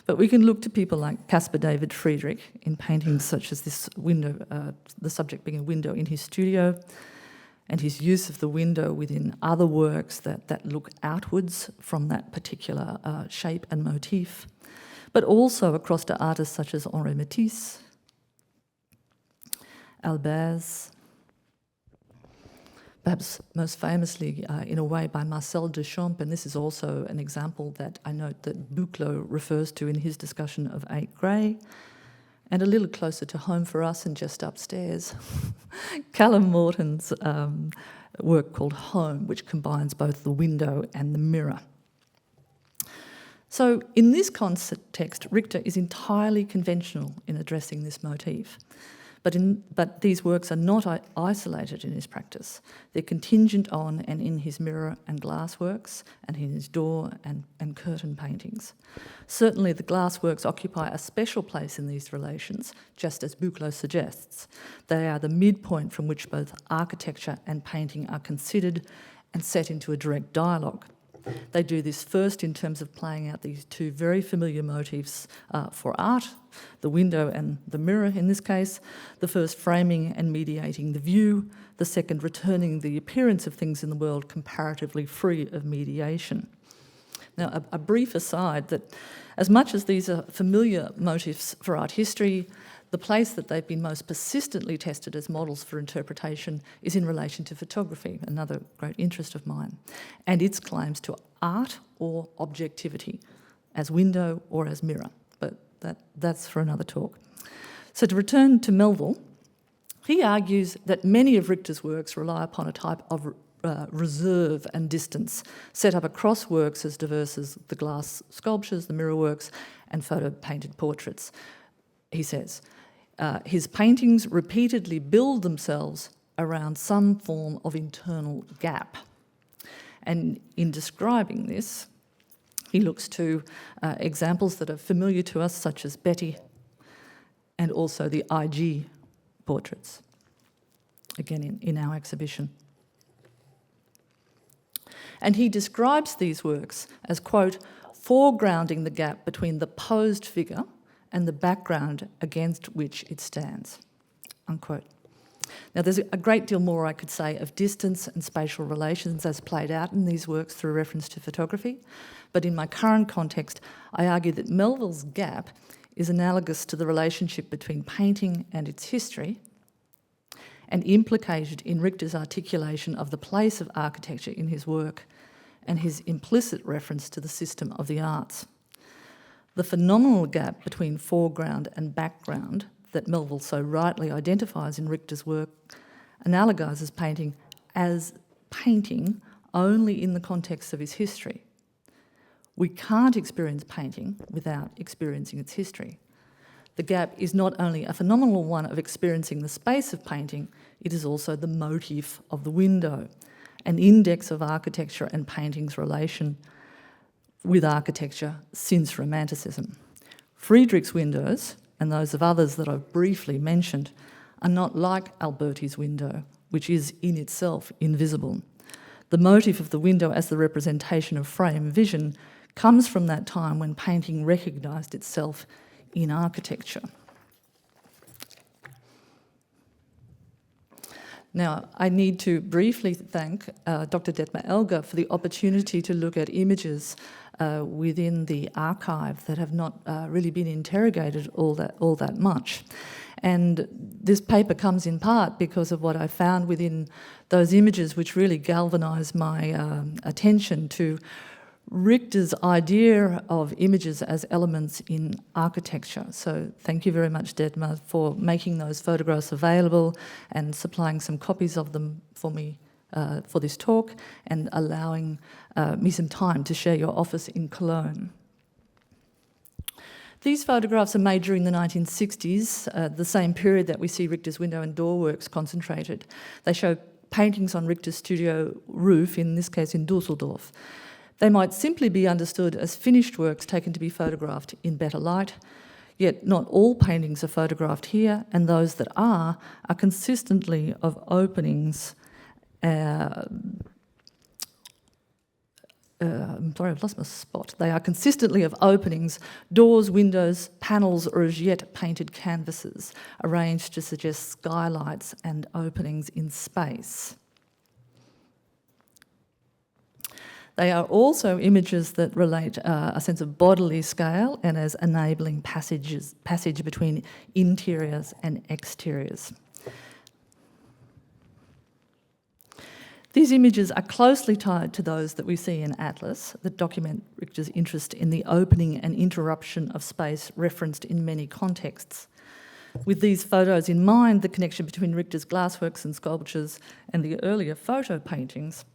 S10: But we can look to people like Caspar David Friedrich in paintings such as this window, the subject being a window in his studio, and his use of the window within other works that look outwards from that particular shape and motif, but also across to artists such as Henri Matisse, Albers, perhaps most famously in a way by Marcel Duchamp, and this is also an example that I note that Buchloh refers to in his discussion of 8 Grey, and a little closer to home for us and just upstairs, Callum Morton's work called Home, which combines both the window and the mirror. So in this context, Richter is entirely conventional in addressing this motif. But these works are not isolated in his practice. They're contingent on and in his mirror and glass works, and in his door and curtain paintings. Certainly the glass works occupy a special place in these relations, just as Buchloh suggests. They are the midpoint from which both architecture and painting are considered and set into a direct dialogue. They do this first in terms of playing out these two very familiar motifs for art, the window and the mirror in this case, the first framing and mediating the view, the second returning the appearance of things in the world comparatively free of mediation. Now, a brief aside that as much as these are familiar motifs for art history, the place that they've been most persistently tested as models for interpretation is in relation to photography, another great interest of mine, and its claims to art or objectivity, as window or as mirror, but that's for another talk. So to return to Melville, he argues that many of Richter's works rely upon a type of reserve and distance set up across works as diverse as the glass sculptures, the mirror works, and photo-painted portraits. He says, his paintings repeatedly build themselves around some form of internal gap. And in describing this, he looks to examples that are familiar to us, such as Betty, and also the IG portraits, again in our exhibition. And he describes these works as, quote, foregrounding the gap between the posed figure and the background against which it stands, unquote. Now, there's a great deal more I could say of distance and spatial relations as played out in these works through reference to photography, but in my current context, I argue that Melville's gap is analogous to the relationship between painting and its history, and implicated in Richter's articulation of the place of architecture in his work and his implicit reference to the system of the arts. The phenomenal gap between foreground and background that Melville so rightly identifies in Richter's work analogises painting as painting only in the context of its history. We can't experience painting without experiencing its history. The gap is not only a phenomenal one of experiencing the space of painting, it is also the motif of the window, an index of architecture and painting's relation with architecture since Romanticism. Friedrich's windows, and those of others that I've briefly mentioned, are not like Alberti's window, which is in itself invisible. The motif of the window as the representation of frame vision comes from that time when painting recognised itself in architecture. Now, I need to briefly thank Dr. Dietmar Elger for the opportunity to look at images within the archive that have not really been interrogated all that much. And this paper comes in part because of what I found within those images, which really galvanised my attention to Richter's idea of images as elements in architecture. So thank you very much, Dietmar, for making those photographs available and supplying some copies of them for me for this talk, and allowing me some time to share your office in Cologne. These photographs are made during the 1960s, the same period that we see Richter's window and door works concentrated. They show paintings on Richter's studio roof, in this case in Dusseldorf. They might simply be understood as finished works taken to be photographed in better light, yet not all paintings are photographed here, and those that are consistently of openings. I'm sorry, I've lost my spot. They are consistently of openings, doors, windows, panels, or as yet painted canvases, arranged to suggest skylights and openings in space. They are also images that relate a sense of bodily scale and as enabling passage between interiors and exteriors. These images are closely tied to those that we see in Atlas that document Richter's interest in the opening and interruption of space referenced in many contexts. With these photos in mind, the connection between Richter's glassworks and sculptures and the earlier photo paintings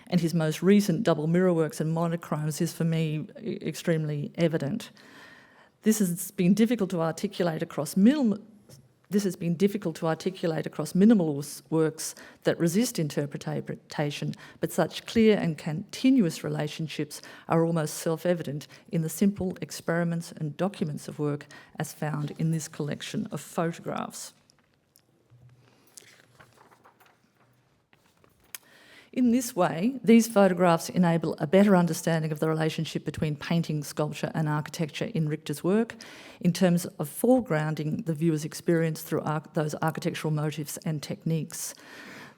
S10: and his most recent double mirror works and monochromes is for me extremely evident. This has been difficult to articulate across minimalist works that resist interpretation, but such clear and continuous relationships are almost self-evident in the simple experiments and documents of work as found in this collection of photographs. In this way, these photographs enable a better understanding of the relationship between painting, sculpture and architecture in Richter's work in terms of foregrounding the viewer's experience through those architectural motifs and techniques.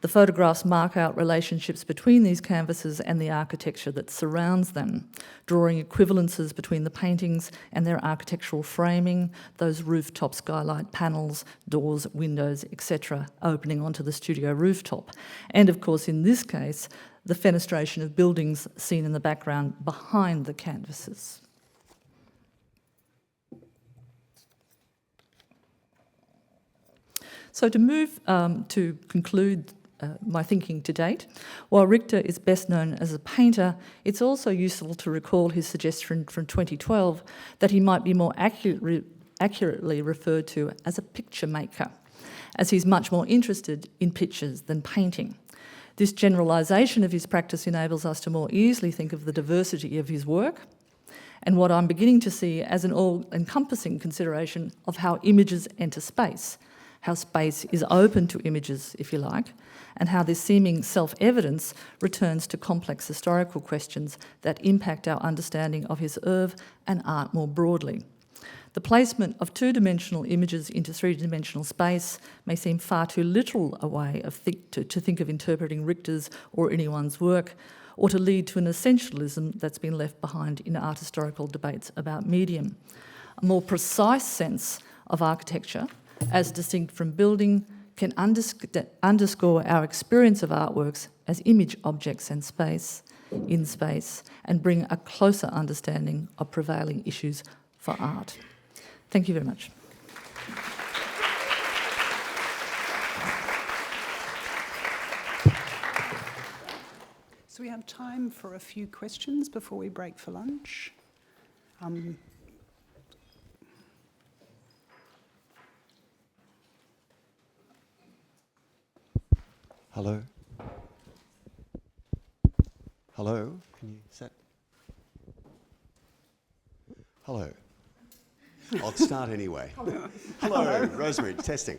S10: The photographs mark out relationships between these canvases and the architecture that surrounds them, drawing equivalences between the paintings and their architectural framing, those rooftop skylight panels, doors, windows, etc., opening onto the studio rooftop. And of course, in this case, the fenestration of buildings seen in the background behind the canvases. So to move to conclude my thinking to date, while Richter is best known as a painter, it's also useful to recall his suggestion from 2012 that he might be more accurately referred to as a picture maker, as he's much more interested in pictures than painting. This generalisation of his practice enables us to more easily think of the diversity of his work and what I'm beginning to see as an all-encompassing consideration of how images enter space, how space is open to images, if you like, and how this seeming self-evidence returns to complex historical questions that impact our understanding of his oeuvre and art more broadly. The placement of two-dimensional images into three-dimensional space may seem far too literal a way to think of interpreting Richter's or anyone's work, or to lead to an essentialism that's been left behind in art historical debates about medium. A more precise sense of architecture, as distinct from building, can underscore our experience of artworks as image objects in space, and bring a closer understanding of prevailing issues for art. Thank you very much.
S4: So we have time for a few questions before we break for lunch.
S2: Hello? Hello? Can you set? Hello. I'll start anyway. Hello, Rosemary, testing.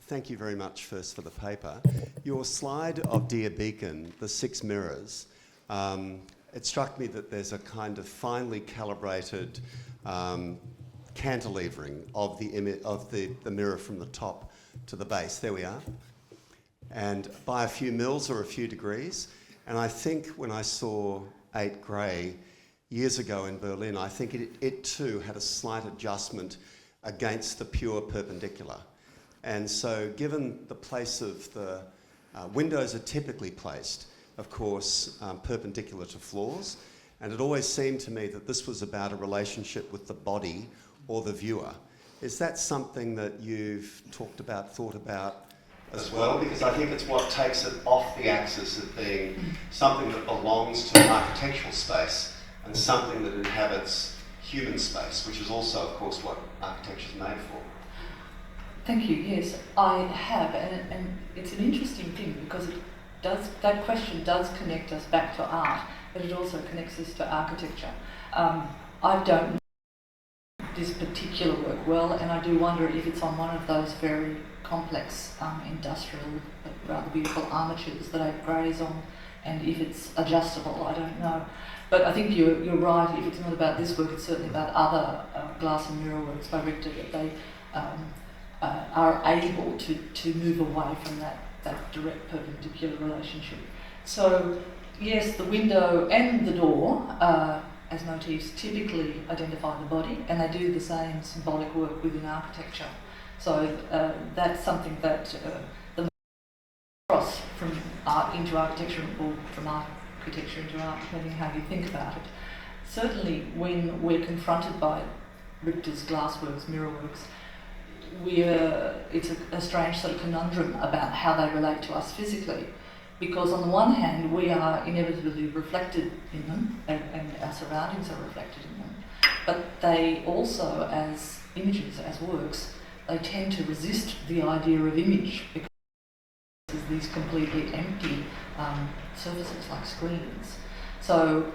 S2: Thank you very much first for the paper. Your slide of Dear Beacon, the 6 mirrors, it struck me that there's a kind of finely calibrated cantilevering of the mirror from the top to the base. There we are. And by a few mils or a few degrees. And I think when I saw 8 Grey years ago in Berlin, I think it too had a slight adjustment against the pure perpendicular. And so given the place of the windows are typically placed, of course, perpendicular to floors, and it always seemed to me that this was about a relationship with the body or the viewer. Is that something that you've talked about, thought about as well? Because I think it's what takes it off the axis of being something that belongs to an architectural space and something that inhabits human space, which is also, of course, what architecture is made for.
S10: Thank you. Yes, I have, and it's an interesting thing because that question does connect us back to art, but it also connects us to architecture. I don't know this particular work well, and I do wonder if it's on one of those very complex industrial but rather beautiful armatures that 8 Grey is on, and if it's adjustable, I don't know. But I think you're right, if it's not about this work, it's certainly about other glass and mirror works by Richter, that they are able to move away from that direct perpendicular relationship. So yes, the window and the door as motifs typically identify the body, and they do the same symbolic work within architecture. So that's something that the cross from art into architecture, or from architecture into art, depending how you think about it. Certainly when we're confronted by Richter's glassworks, mirrorworks, it's a strange sort of conundrum about how they relate to us physically, because on the one hand we are inevitably reflected in them, and our surroundings are reflected in them, but they also, as images, as works, they tend to resist the idea of image, because there's these completely empty surfaces like screens. So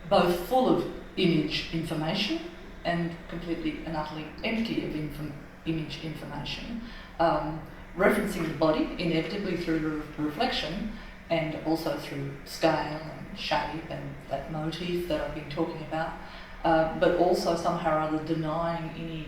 S10: both full of image information and completely and utterly empty of image information, referencing the body inevitably through reflection and also through scale and shape and that motif that I've been talking about, but also somehow or other denying any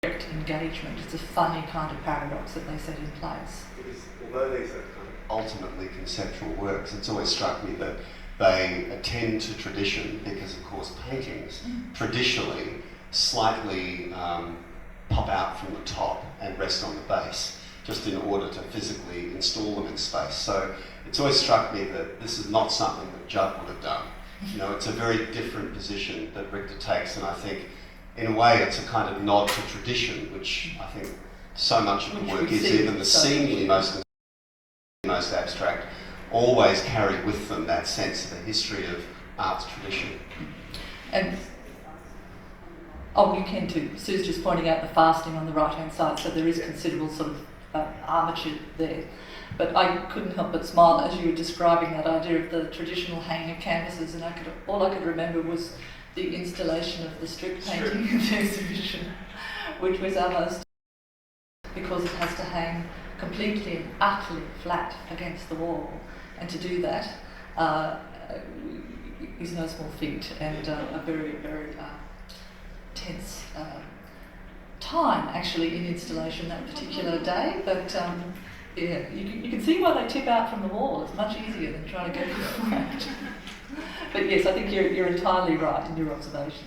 S10: direct engagement. It's a funny kind of paradox that they set in place.
S2: Because although these are kind of ultimately conceptual works, it's always struck me that they attend to tradition, because of course paintings traditionally slightly pop out from the top and rest on the base, just in order to physically install them in space. So it's always struck me that this is not something that Judd would have done. You know, it's a very different position that Richter takes, and I think in a way it's a kind of nod to tradition, which I think so much of the work is, even the seemingly most abstract, always carry with them that sense of the history of art's tradition.
S10: And you can too. Sue's just pointing out the fasting on the right-hand side, so there is considerable sort of armature there. But I couldn't help but smile as you were describing that idea of the traditional hanging of canvases, and all I could remember was the installation of the strip painting of the exhibition, which was our most, because it has to hang completely and utterly flat against the wall, and to do that is no small feat, and a very, very intense time actually in installation that particular day, but yeah, you can see why they tip out from the wall. It's much easier than trying to go through the front. But yes, I think you're entirely right in your observations.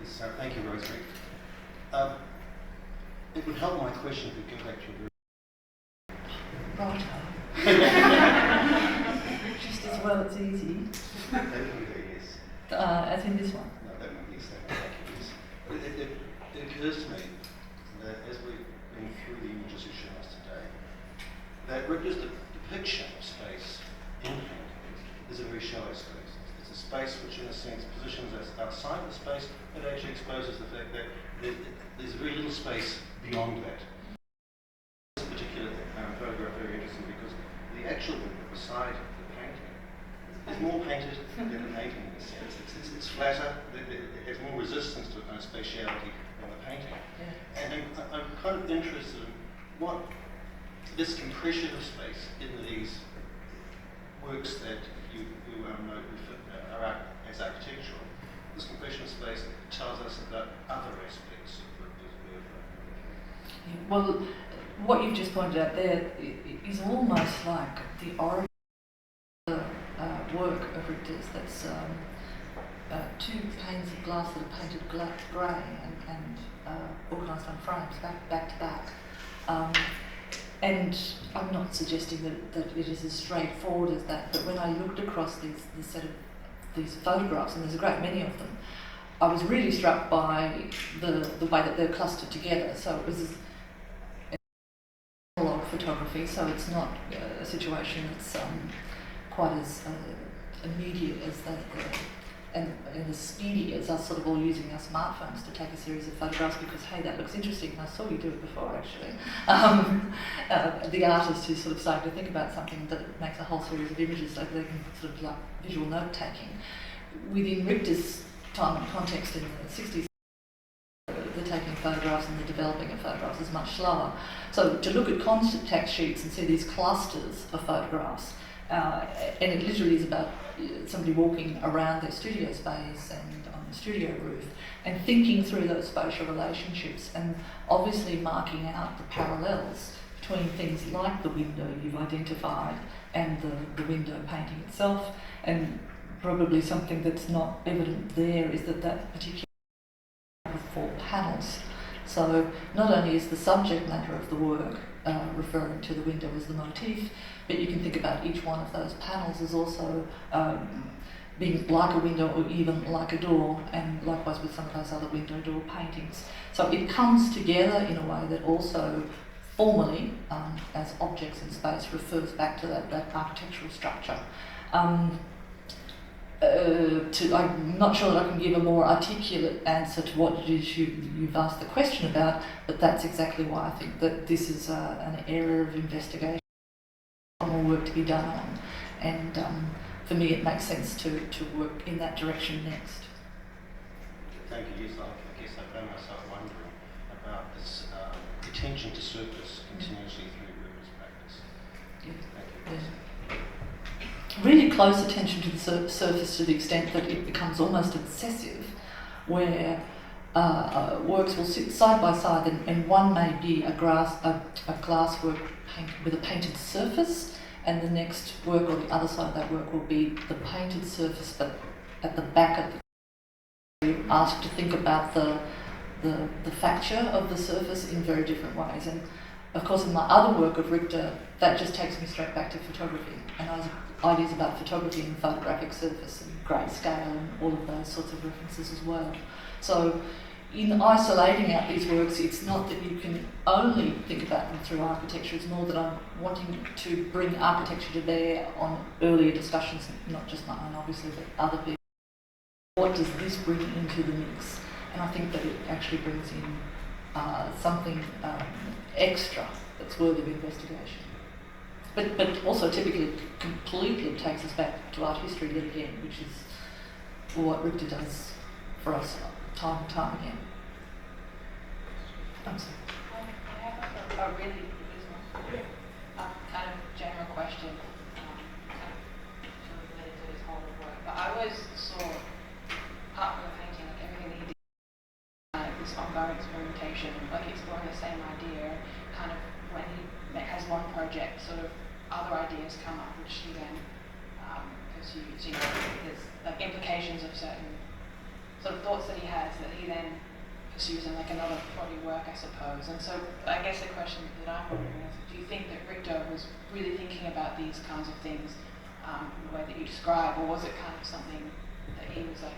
S3: Yes, thank you, Rosemary. It would help my question if we go back to your
S10: Right. Just as well it's easy.
S3: yes.
S10: As in this one.
S3: No, that might be yes. But it occurs to me that as we've been through the images you showed us today, that Richter's depiction of space in painting is a very shallow space. It's a space which, in a sense, positions us outside the space, but actually exposes the fact that there's very little space beyond that. This particular photograph is very interesting because the actual window beside the painting is more painted than the painting in a sense. It's flatter, it has more resistance to a kind of spatiality than the painting. Yeah. And I'm kind of interested in what this compression of space in these works that you note are as architectural, this compression of space tells us about other aspects of this work.
S10: Yeah, well, what you've just pointed out there is almost like the origin of the work of Richter's. That's two panes of glass that are painted grey and organised on frames back to back. And I'm not suggesting that it is as straightforward as that, but when I looked across this set of these photographs, and there's a great many of them, I was really struck by the way that they're clustered together. So it was analog photography, so it's not a situation that's quite as immediate as that, and as speedy as us sort of all using our smartphones to take a series of photographs because, hey, that looks interesting, and I saw you do it before actually. The artist who's sort of starting to think about something that makes a whole series of images so they can sort of like visual note-taking. Within Richter's time and context in the 60s, the taking photographs and the developing of photographs is much slower. So to look at contact sheets and see these clusters of photographs, and it literally is about somebody walking around their studio space and on the studio roof and thinking through those spatial relationships and obviously marking out the parallels between things like the window you've identified and the window painting itself. And probably something that's not evident there is that particular of 4 panels. So not only is the subject matter of the work referring to the window as the motif, but you can think about each one of those panels as also being like a window or even like a door, and likewise with some of those other window door paintings. So it comes together in a way that also formally, as objects in space, refers back to that architectural structure. I'm not sure that I can give a more articulate answer to what it is you've asked the question about, but that's exactly why I think that this is an area of investigation, more work to be done on, and for me it makes sense to work in that direction next.
S3: Thank you. Yes, I guess I found myself wondering about this attention to surface continuously through Richter's practice.
S10: Yeah.
S3: Thank you.
S10: Yeah. Really close attention to the surface to the extent that it becomes almost obsessive, where works will sit side by side and one may be a glass work with a painted surface, and the next work or the other side of that work will be the painted surface but at the back of the... You're asked to think about the facture of the surface in very different ways. And of course in my other work of Richter, that just takes me straight back to photography and ideas about photography and photographic surface and grayscale and all of those sorts of references as well. So in isolating out these works, it's not that you can only think about them through architecture, it's more that I'm wanting to bring architecture to bear on earlier discussions, not just my own obviously, but other people. What does this bring into the mix? And I think that it actually brings in something extra that's worthy of investigation. But also typically completely takes us back to art history yet again, which is what Richter does for us time and time again. I'm sorry.
S11: I have a really kind of general question, kind of sort of related to this whole work. But I was sort project, sort of other ideas come up, which he then pursues. You know, there's like implications of certain sort of thoughts that he has that he then pursues in like another body of work, I suppose. And so I guess the question that I'm wondering is, do you think that Richter was really thinking about these kinds of things in the way that you describe, or was it kind of something that he was like,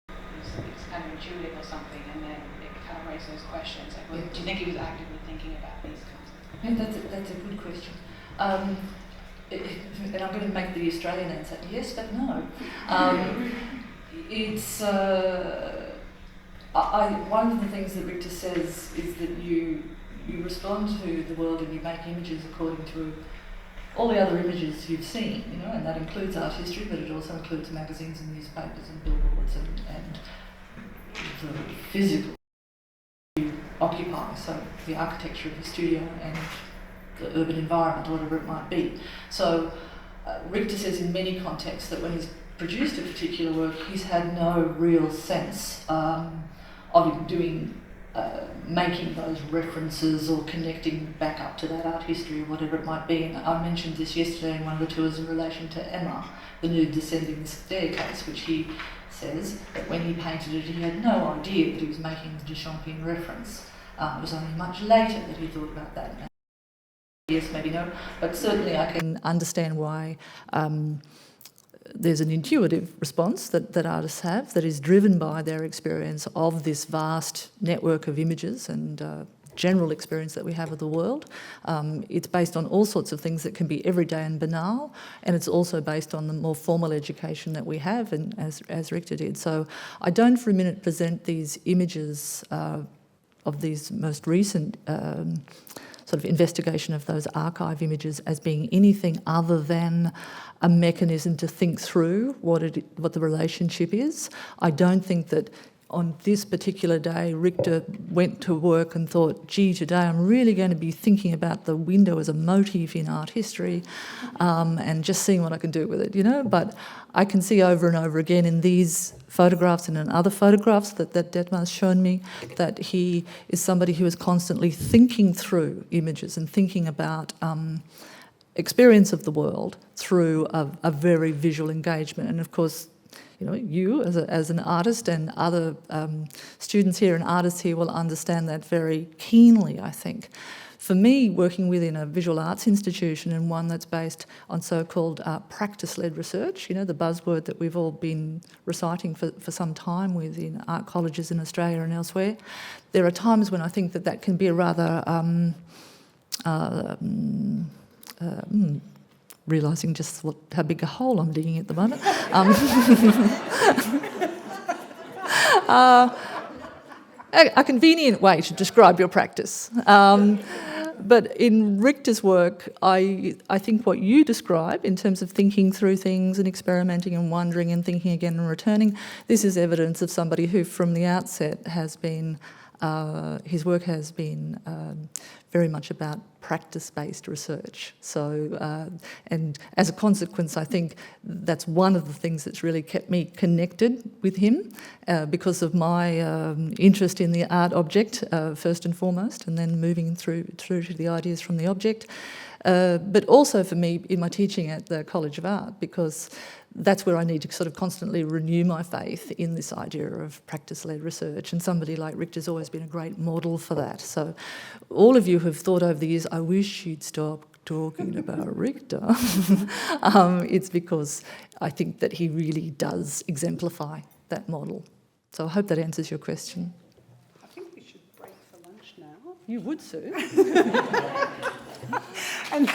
S11: it was kind of intuitive or something, and then it kind of raised those questions? Like, do you think he was actively thinking about these kinds of things?
S10: Yeah, that's a good question. And I'm going to make the Australian answer, yes, but no. It's one of the things that Richter says is that you respond to the world and you make images according to all the other images you've seen, you know, and that includes art history, but it also includes magazines and newspapers and billboards and the physical you occupy, so the architecture of the studio and the urban environment, whatever it might be. So Richter says in many contexts that when he's produced a particular work, he's had no real sense of doing, making those references or connecting back up to that art history or whatever it might be. And I mentioned this yesterday in one of the tours in relation to Emma, the nude descending staircase, which he says that when he painted it, he had no idea that he was making the Duchampian reference. It was only much later that he thought about that. Yes, maybe no, but certainly I can understand why there's an intuitive response that artists have that is driven by their experience of this vast network of images and general experience that we have of the world. It's based on all sorts of things that can be everyday and banal, and it's also based on the more formal education that we have, and as Richter did. So I don't for a minute present these images of these most recent sort of investigation of those archive images as being anything other than a mechanism to think through what the relationship is. I don't think that on this particular day Richter went to work and thought, gee, today I'm really going to be thinking about the window as a motif in art history and just seeing what I can do with it, you know. But I can see over and over again in these photographs and in other photographs that Dietmar has shown me that he is somebody who is constantly thinking through images and thinking about experience of the world through a very visual engagement. And of course, you know, you as an artist and other students here and artists here will understand that very keenly, I think. For me, working within a visual arts institution and one that's based on so-called practice-led research, you know, the buzzword that we've all been reciting for some time within art colleges in Australia and elsewhere, there are times when I think that can be a rather realising just how big a hole I'm digging at the moment. A convenient way to describe your practice. But in Richter's work, I think what you describe in terms of thinking through things and experimenting and wondering and thinking again and returning, this is evidence of somebody who from the outset has been, his work has been very much about practice-based research. So, and as a consequence, I think that's one of the things that's really kept me connected with him because of my interest in the art object, first and foremost, and then moving through to the ideas from the object. But also for me in my teaching at the College of Art, because that's where I need to sort of constantly renew my faith in this idea of practice-led research, and somebody like Richter's always been a great model for that. So all of you have thought over the years, I wish you'd stop talking about Richter. It's because I think that he really does exemplify that model. So I hope that answers your question.
S4: I think we should break for lunch now.
S10: You would, Sue.
S4: And